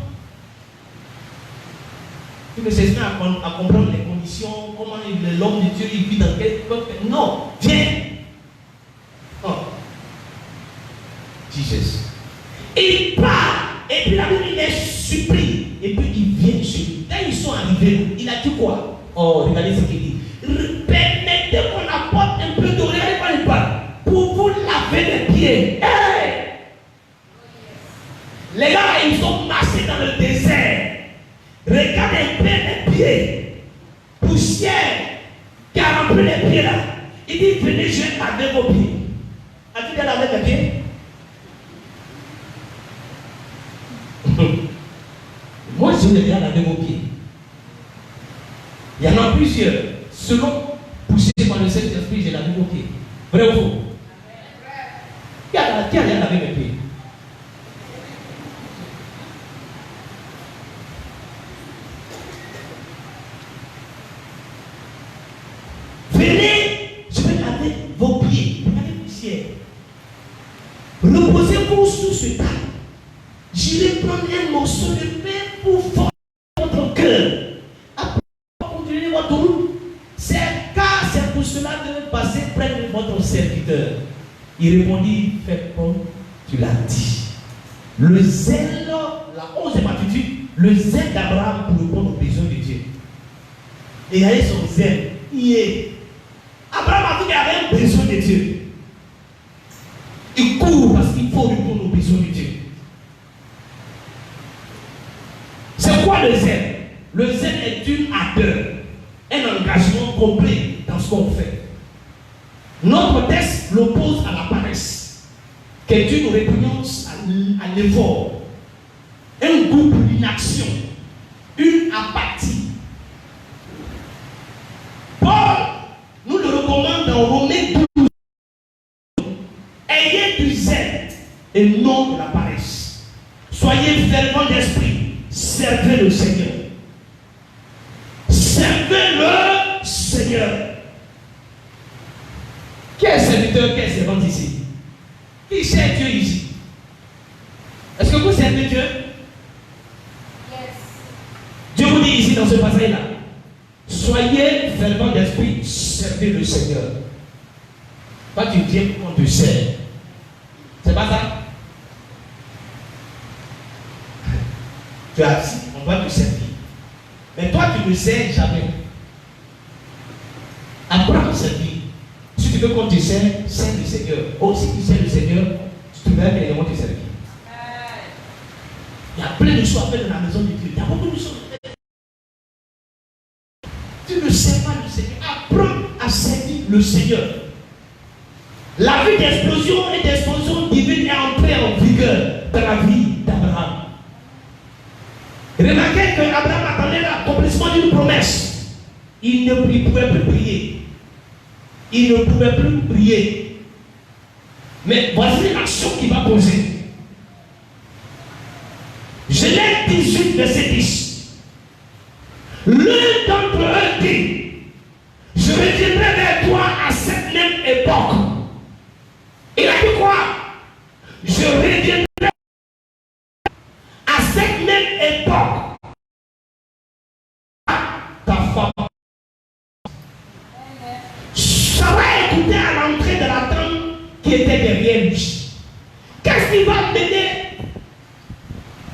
Il me s'est à comprendre les conditions, comment l'homme de Dieu il vit dans quel peuple. Non, viens. Oh. Jesus. Il part. Et puis la Bible il les supplie. Et puis il vient chez lui. Quand ils sont arrivés, il a dit quoi? Oh, regardez ce qu'il dit. Permettez qu'on apporte un peu d'eau. Regardez quand il parle. Pour vous laver les pieds. Hey! Les gars, ils sont marchés dans le désert. Regardez un peu les pieds. Poussière qui a rempli les pieds là. Il dit, venez, je vais laver vos pieds. As-tu déjà lavé tes pieds? Moi, je vais déjà laver vos pieds. Il y en a plusieurs. Selon poussé par le Saint-Esprit, j'ai lavé vos pieds. Vrai ou faux? Qui a déjà lavé mes pieds? Venez, je vais laver vos pieds. Regardez poussière. Reposez-vous sur ce tas. J'irai prendre un morceau de pain pour forcer votre cœur. Après, continuez votre route. C'est pour cela de passer près de votre serviteur. Il répondit, fais comme tu l'as dit. Le zèle, la 11e attitude, le zèle d'Abraham pour répondre aux besoins de Dieu. Et il y avait son zèle. Abraham a dit qu'il avait un besoin de Dieu. Il court parce qu'il faut répondre aux besoins de Dieu. C'est quoi le zèle? Le zèle est une ardeur, un engagement complet dans ce qu'on fait. Notre texte l'oppose à la paresse, qui est une répugnance à l'effort, un goût pour l'inaction, une apathie. Paul nous le recommande dans Romains 12. Ayez du zèle et non de la paresse. Soyez fervents d'esprit, servez le Seigneur. Servez le Seigneur. Qui est serviteur, qui est servante ici? Qui sert Dieu ici? Est-ce que vous servez Dieu? Yes. Dieu vous dit ici dans ce passage-là, soyez fervents d'esprit, servez le Seigneur. Toi tu viens pour qu'on te sert. C'est pas ça? Tu es assis, on va te servir. Mais toi tu ne sers jamais. Apprends à servir. Si tu veux qu'on te sert, sers le Seigneur. Oh, si tu sers le Seigneur, tu te verras que les gens vont te servir. Il y a plein de choses à faire dans la maison de Dieu. Il y a beaucoup de choses à faire. Tu ne sers pas le Seigneur. Apprends à servir le Seigneur. La vie d'explosion et d'explosion divine est entrée en vigueur dans la vie d'Abraham. Remarquez que Abraham attendait l'accomplissement d'une promesse. Il ne pouvait plus prier. Il ne pouvait plus prier. Mais voici l'action qu'il va poser. Genèse 18, verset 10. L'un d'entre eux dit, je reviendrai vers toi à cette même époque. Il a dit quoi? Je reviendrai à cette même époque. Ta femme. Sarah écoutait à l'entrée de la tente qui était derrière lui. Qu'est-ce qui va mener?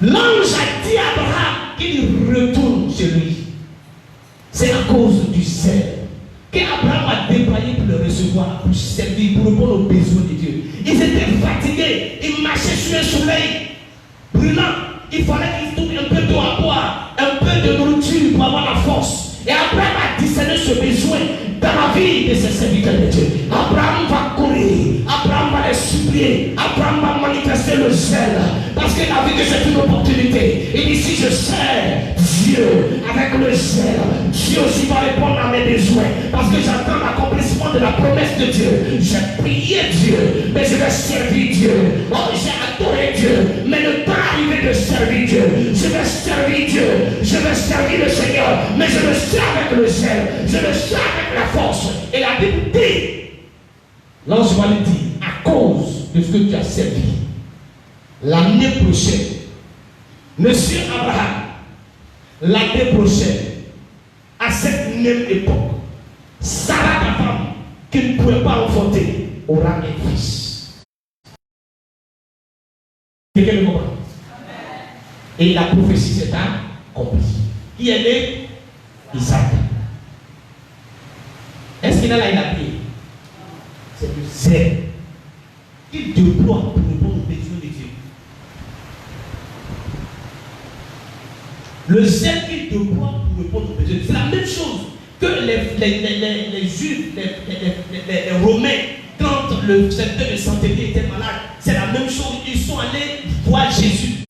L'ange a dit à Abraham qu'il retourne chez lui. C'est à cause du zèle qu'Abraham a déployé pour le recevoir, pour servir, pour répondre aux besoins de Dieu. Ils étaient fatigués, ils marchaient sur un soleil brûlant. Il fallait qu'ils trouvent un peu d'eau à boire, un peu de nourriture pour avoir la force. Et Abraham a discerné ce besoin dans la vie de ses serviteurs de Dieu. Abraham va courir, Abraham va les supplier, Abraham va manifester le zèle. Parce qu'il a vu que c'est une opportunité. Il dit, si je sers Dieu avec le zèle, Dieu aussi va répondre à mes besoins. Parce que j'attends l'accomplissement de la promesse de Dieu. J'ai prié Dieu, mais je vais servir Dieu. Oh, j'ai adoré Dieu, mais le temps est arrivé de servir Dieu. Je vais servir Dieu, je vais servir le Seigneur, mais je le sers avec le zèle, je le sers avec la force. Et la Bible dit, l'ange va lui dire, à cause de ce que tu as servi, l'année prochaine, Monsieur Abraham, l'année prochaine, à cette même époque, Sarah, ta femme, qui ne pouvait pas enfanter, aura un fils. Quelqu'un me comprend? Et la prophétie s'est accomplie. Qui est né? Isaac. Est-ce qu'il a là, il a prié? C'est le zèle qu'il déploie pour répondre aux besoins de Dieu. Le zèle qu'il déploie pour répondre aux besoins. C'est la même chose que les Juifs, les Romains, quand le secteur de santé était malade. C'est la même chose. Ils sont allés voir Jésus.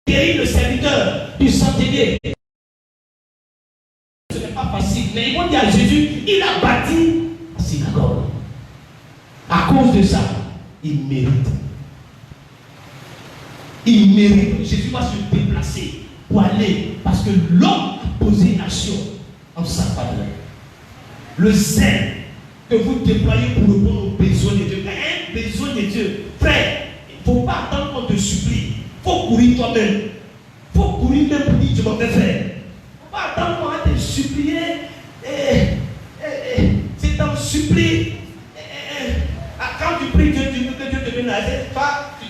Guérir le serviteur du centenier. Ce n'est pas facile. Mais ils vont dire à Jésus, il a bâti la synagogue. À cause de ça, il mérite. Il mérite. Jésus va se déplacer pour aller. Parce que l'homme a posé une action en sa faveur. Le zèle que vous déployez pour répondre aux besoins de Dieu. Un besoin de Dieu. Frère, il ne faut pas attendre qu'on te supplie. Il faut courir toi-même. Il faut courir même pour dire tu m'en fais faire. Il ne faut pas attendre qu'on va te supplier. C'est un supplie. Quand tu pries Dieu, tu veux que Dieu te vienne à l'aide.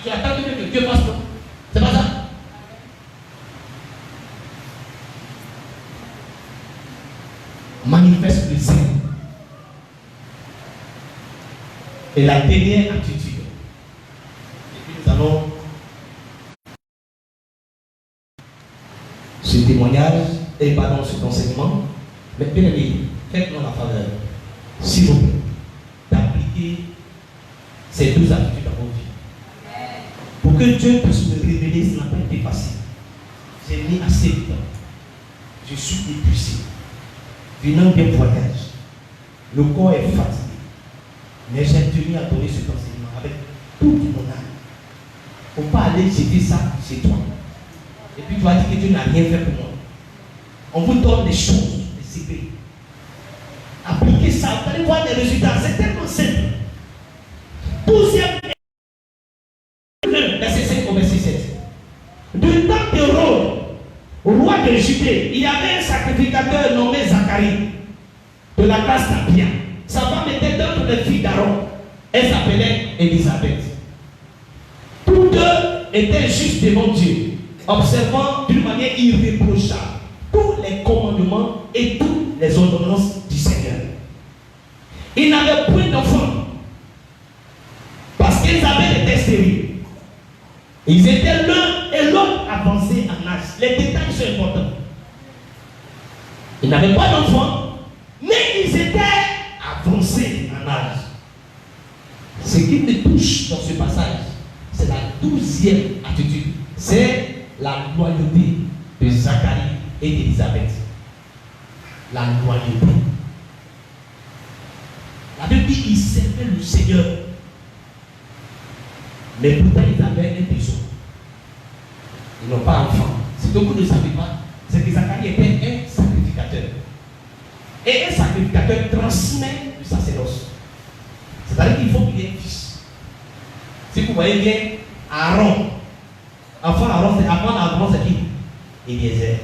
Tu attends que Dieu fasse non. C'est pas ça. Manifeste le zèle. Et la dernière attitude. Et puis nous allons ce témoignage, et pardon, cet enseignement, mais bien aimé, faites-nous la faveur, s'il vous plaît, d'appliquer ces deux attitudes dans vos vies. Pour que Dieu puisse me révéler, ça n'a pas été facile. J'ai mis assez de temps. Je suis épuisé. Venant d'un voyage, le corps est fatigué. Mais j'ai tenu à donner cet enseignement avec toute mon âme. Il ne faut pas aller jeter ça chez toi. Et puis tu vas dire que Dieu n'a rien fait pour moi. On vous donne des choses, des secrets. Appliquez ça, vous allez voir des résultats. C'est tellement simple. 12e verset 5 au verset 7. Du temps de Rome, roi de Judée, il y avait un sacrificateur nommé Zacharie, de la classe d'Abia. Sa femme était d'entre les filles d'Aaron. Elle s'appelait Élisabeth. Tous deux étaient justes devant Dieu, observant d'une manière irréprochable tous les commandements et toutes les ordonnances du Seigneur. Ils n'avaient point d'enfants parce qu'Élisabeth était stérile. Ils étaient l'un et l'autre avancés en âge. Les détails sont importants. Ils n'avaient pas d'enfants, mais ils étaient avancés en âge. Ce qui me touche dans ce passage, c'est la 12e attitude c'est la loyauté de Zacharie et d'Élisabeth. La loyauté. La Bible dit qu'ils servaient le Seigneur. Mais pourtant, ils avaient un besoin. Ils n'ont pas d'enfant. Ce que vous ne savez pas, c'est que Zacharie était un sacrificateur. Et un sacrificateur transmet le sacerdoce. C'est-à-dire qu'il faut qu'il ait un fils. Si vous voyez bien, Aaron, avant Aaron, c'est qui? Eliezer.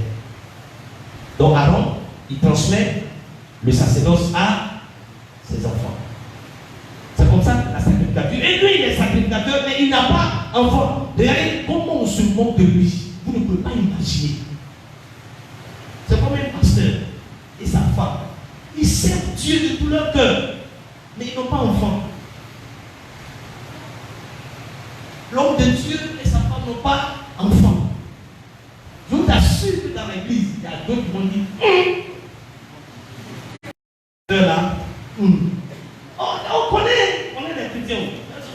Donc Aaron, il transmet le sacerdoce à ses enfants. C'est comme ça la sacrificature. Et lui, il est sacrificateur, mais il n'a pas enfant. Regardez comment on se moque de lui. Vous ne pouvez pas imaginer. C'est comme un pasteur et sa femme. Ils servent Dieu de tout leur cœur, mais ils n'ont pas enfant. L'homme de Dieu et sa femme n'ont pas enfant. Je vous assure que dans l'église, il y a d'autres qui vont dire là, on connaît les chrétiens.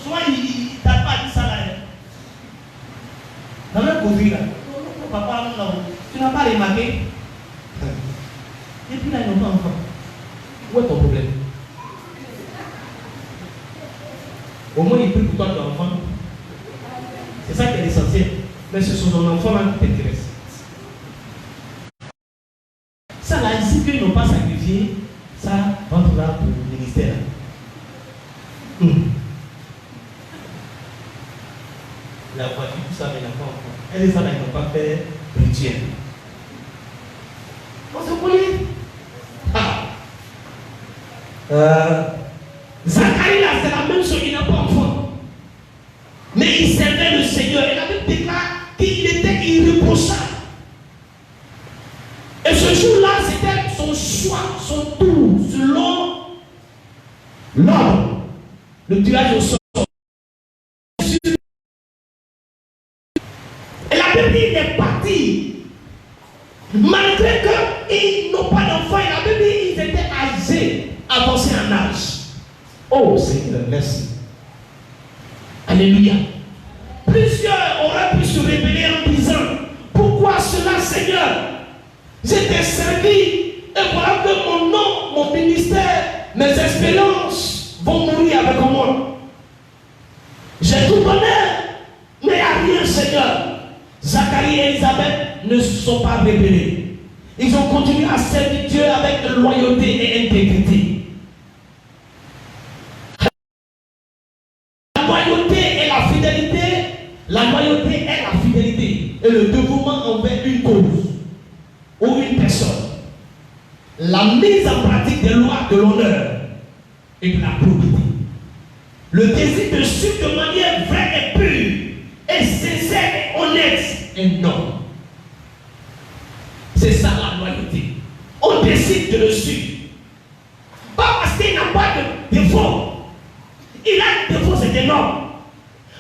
Souvent, ils ne tapent pas dit ça là. Dans leur côté là, papa, tu n'as pas remarqué. Et puis là, ils n'ont pas enfant. Où est ton problème? Au moins, il prie pour toi ton enfant. C'est ça qui est l'essentiel. Mais ce sont ton enfant là qui t'intéresse. Ça là, ici qu'ils n'ont pas sacrifié, ça rentre là pour le ministère. La voiture, tout ça, mais il n'a pas encore. Elle et ça là, ils n'ont pas fait rituel. On se connaît. Zacharie là, c'est la même chose, il n'a pas enfant. Mais il servait le Seigneur. Et la Bible déclare qu'il était irréprochable. Et ce jour-là, c'était son choix, son tour, selon l'ordre, le tirage au sort. Et la Bible dit qu'il est parti. Malgré qu'ils n'ont pas d'enfant, et la Bible dit qu'ils étaient âgés, avancés en âge. Oh Seigneur, merci. Alléluia. Plusieurs auraient pu se révéler en disant, pourquoi cela, Seigneur? J'étais servi, et voilà que mon nom, mon ministère, mes espérances vont mourir avec moi. J'ai tout donné, mais il n'y a rien, Seigneur. Zacharie et Élisabeth ne se sont pas révélés. Ils ont continué à servir Dieu avec loyauté et intégrité. La loyauté et la fidélité, la loyauté est la fidélité et le dévouement envers une cause ou une personne. La mise en pratique des lois de l'honneur et de la probité. Le désir de suivre de manière vraie et pure et sincère et honnête et non. C'est ça la loyauté. On décide de le suivre. Pas parce qu'il n'a pas de défaut. Il a un défaut, c'est énorme.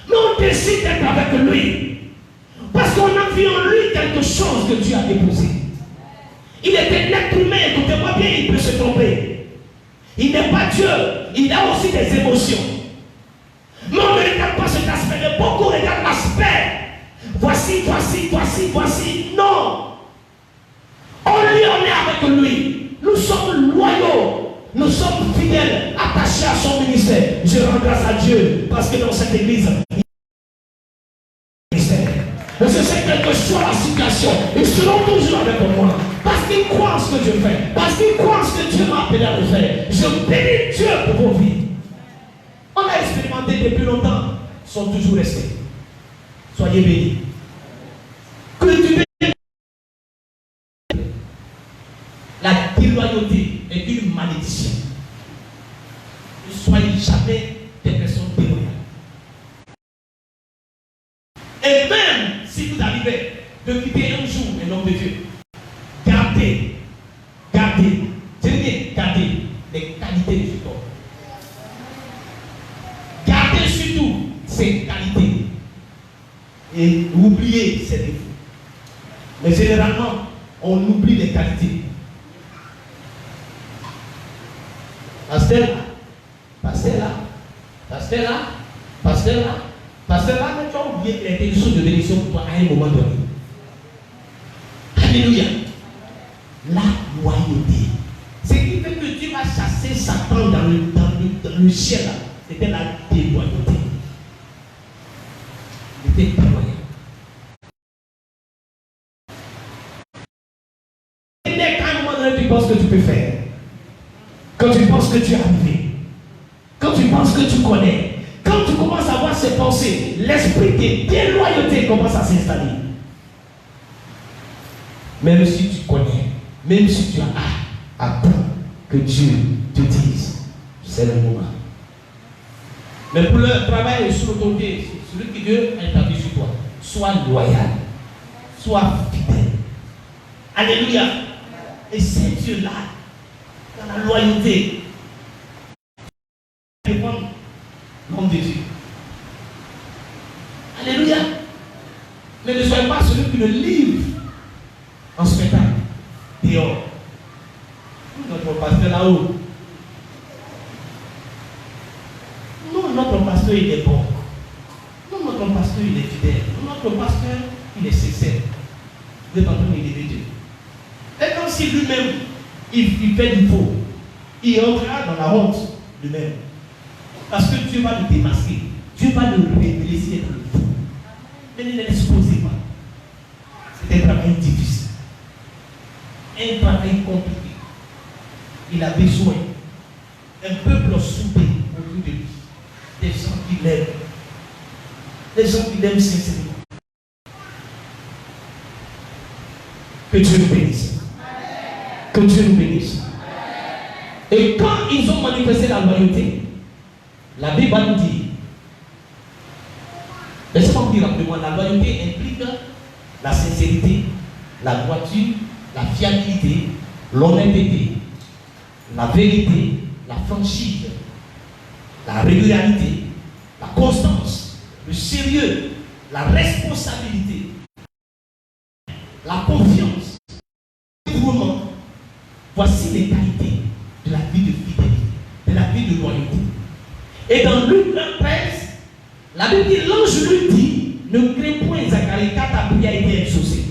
Mais on décide d'être avec lui. Parce qu'on a vu en lui quelque chose que Dieu a déposé. Il est un être humain, écoutez-moi bien, il peut se tromper. Il n'est pas Dieu, il a aussi des émotions. Mais on ne regarde pas cet aspect, mais beaucoup regardent l'aspect. Voici. Non. On est avec lui. Nous sommes loyaux. Nous sommes fidèles, attachés à son ministère. Je rends grâce à Dieu parce que dans cette église, je sais quelle que soit la situation, ils seront toujours avec moi. Parce qu'ils croient en ce que Dieu fait. Parce qu'ils croient en ce que Dieu m'a appelé à le faire. Je bénis Dieu pour vos vies. On a expérimenté depuis longtemps. Ils sont toujours restés. Soyez bénis. Que Dieu bénisse. La déloyauté est une malédiction. Ne soyez jamais des personnes déloyales. Et même si vous arrivez de quitter un jour un homme de Dieu, gardez, je dis bien, gardez les qualités de cet homme. Gardez surtout ses qualités. Et oubliez ses défauts. Mais généralement, on oublie les qualités. Pasteur là, mais tu as oublié bien qu'il a été une source de bénédiction pour toi à un moment donné. Alléluia. La loyauté. Ce qui fait que Dieu va chasser Satan dans le ciel. C'était la déloyauté. Il était déloyal. Quand à un moment donné tu penses que tu peux faire, quand tu penses que tu es arrivé, quand tu penses que tu connais, quand tu commences à avoir ces pensées, l'esprit de déloyauté commence à s'installer. Même si tu connais, même si tu as, attends que Dieu te dise, c'est le moment. Mais pour le travail sur l'autorité, celui que Dieu a établi sur toi, sois loyal, sois fidèle. Alléluia. Et c'est Dieu-là, dans la loyauté, répondre l'homme de Dieu. Alléluia. Mais ne soyez pas celui qui le livre en spectacle dehors. Notre pasteur là-haut. Non, notre pasteur il est bon. Non, notre pasteur il est fidèle. Notre pasteur il est sincère. Vous êtes en train d'élever Dieu. Et comme si lui-même il fait du faux, il entrera dans la honte lui-même. Parce que Dieu va le démasquer. Dieu va le révéler s'il est dans le faux. Mais ne l'exposez pas. C'est un travail difficile. Un travail compliqué. Il a besoin d'un peuple soudé autour de lui. Des gens qui l'aiment. Des gens qui l'aiment sincèrement. Que Dieu nous bénisse. Que Dieu nous bénisse. Et quand ils ont manifesté la loyauté, la Bible va nous dire, laissez-moi vous dire rapidement, la loyauté implique la sincérité, la droiture, la fiabilité, l'honnêteté, la vérité, la franchise, la régularité, la constance, le sérieux, la responsabilité, la confiance, le dévouement. Voici les qualités de la vie de fidélité, de la vie de loyauté. Et dans Luc 13, la Bible dit, l'ange lui dit, ne crains point Zacharie, car ta prière a été exaucée.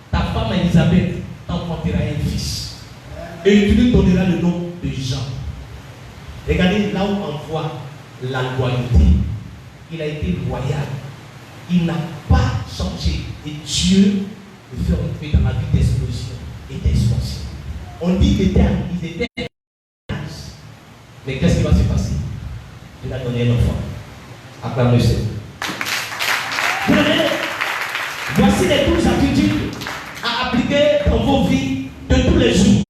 Ta femme Élisabeth t'enfantera un fils. Et tu lui donneras le nom de Jean. Regardez là où on voit la loyauté. Il a été loyal. Il n'a pas changé. Et Dieu le fait entrer dans la vie d'explosion et d'expansion. On dit qu'ils étaient. Mais qu'est-ce qui va se passer? Il a donné un enfant. Acclamez le Seigneur. Voici les 12 attitudes à appliquer dans vos vies de tous les jours.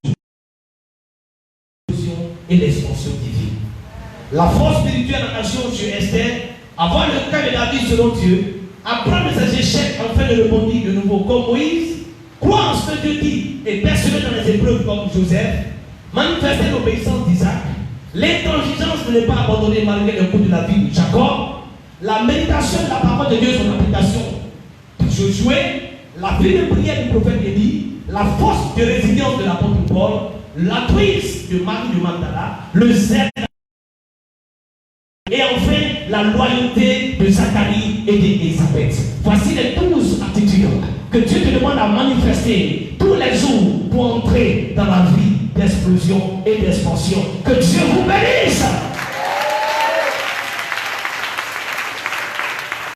Et l'expansion divine. La force spirituelle en action sur Esther, avoir le cœur de David selon Dieu, apprendre ses échecs afin de rebondir de nouveau comme Moïse, croire en ce que Dieu dit et persévérer dans les épreuves comme Joseph, manifester l'obéissance d'Isaac, l'intransigeance de ne pas abandonner malgré le coup de la vie de Jacob, la méditation de la parole de Dieu, son application de Josué, la vie de prière du prophète Élie, la force de résilience de l'apôtre Paul, l'altruisme de Marie de Magdala, le zèle et enfin la loyauté de Zacharie et d'Élisabeth. Voici les 12 attitudes que Dieu te demande à manifester tous les jours pour entrer dans la vie d'explosion et d'expansion. Que Dieu vous bénisse.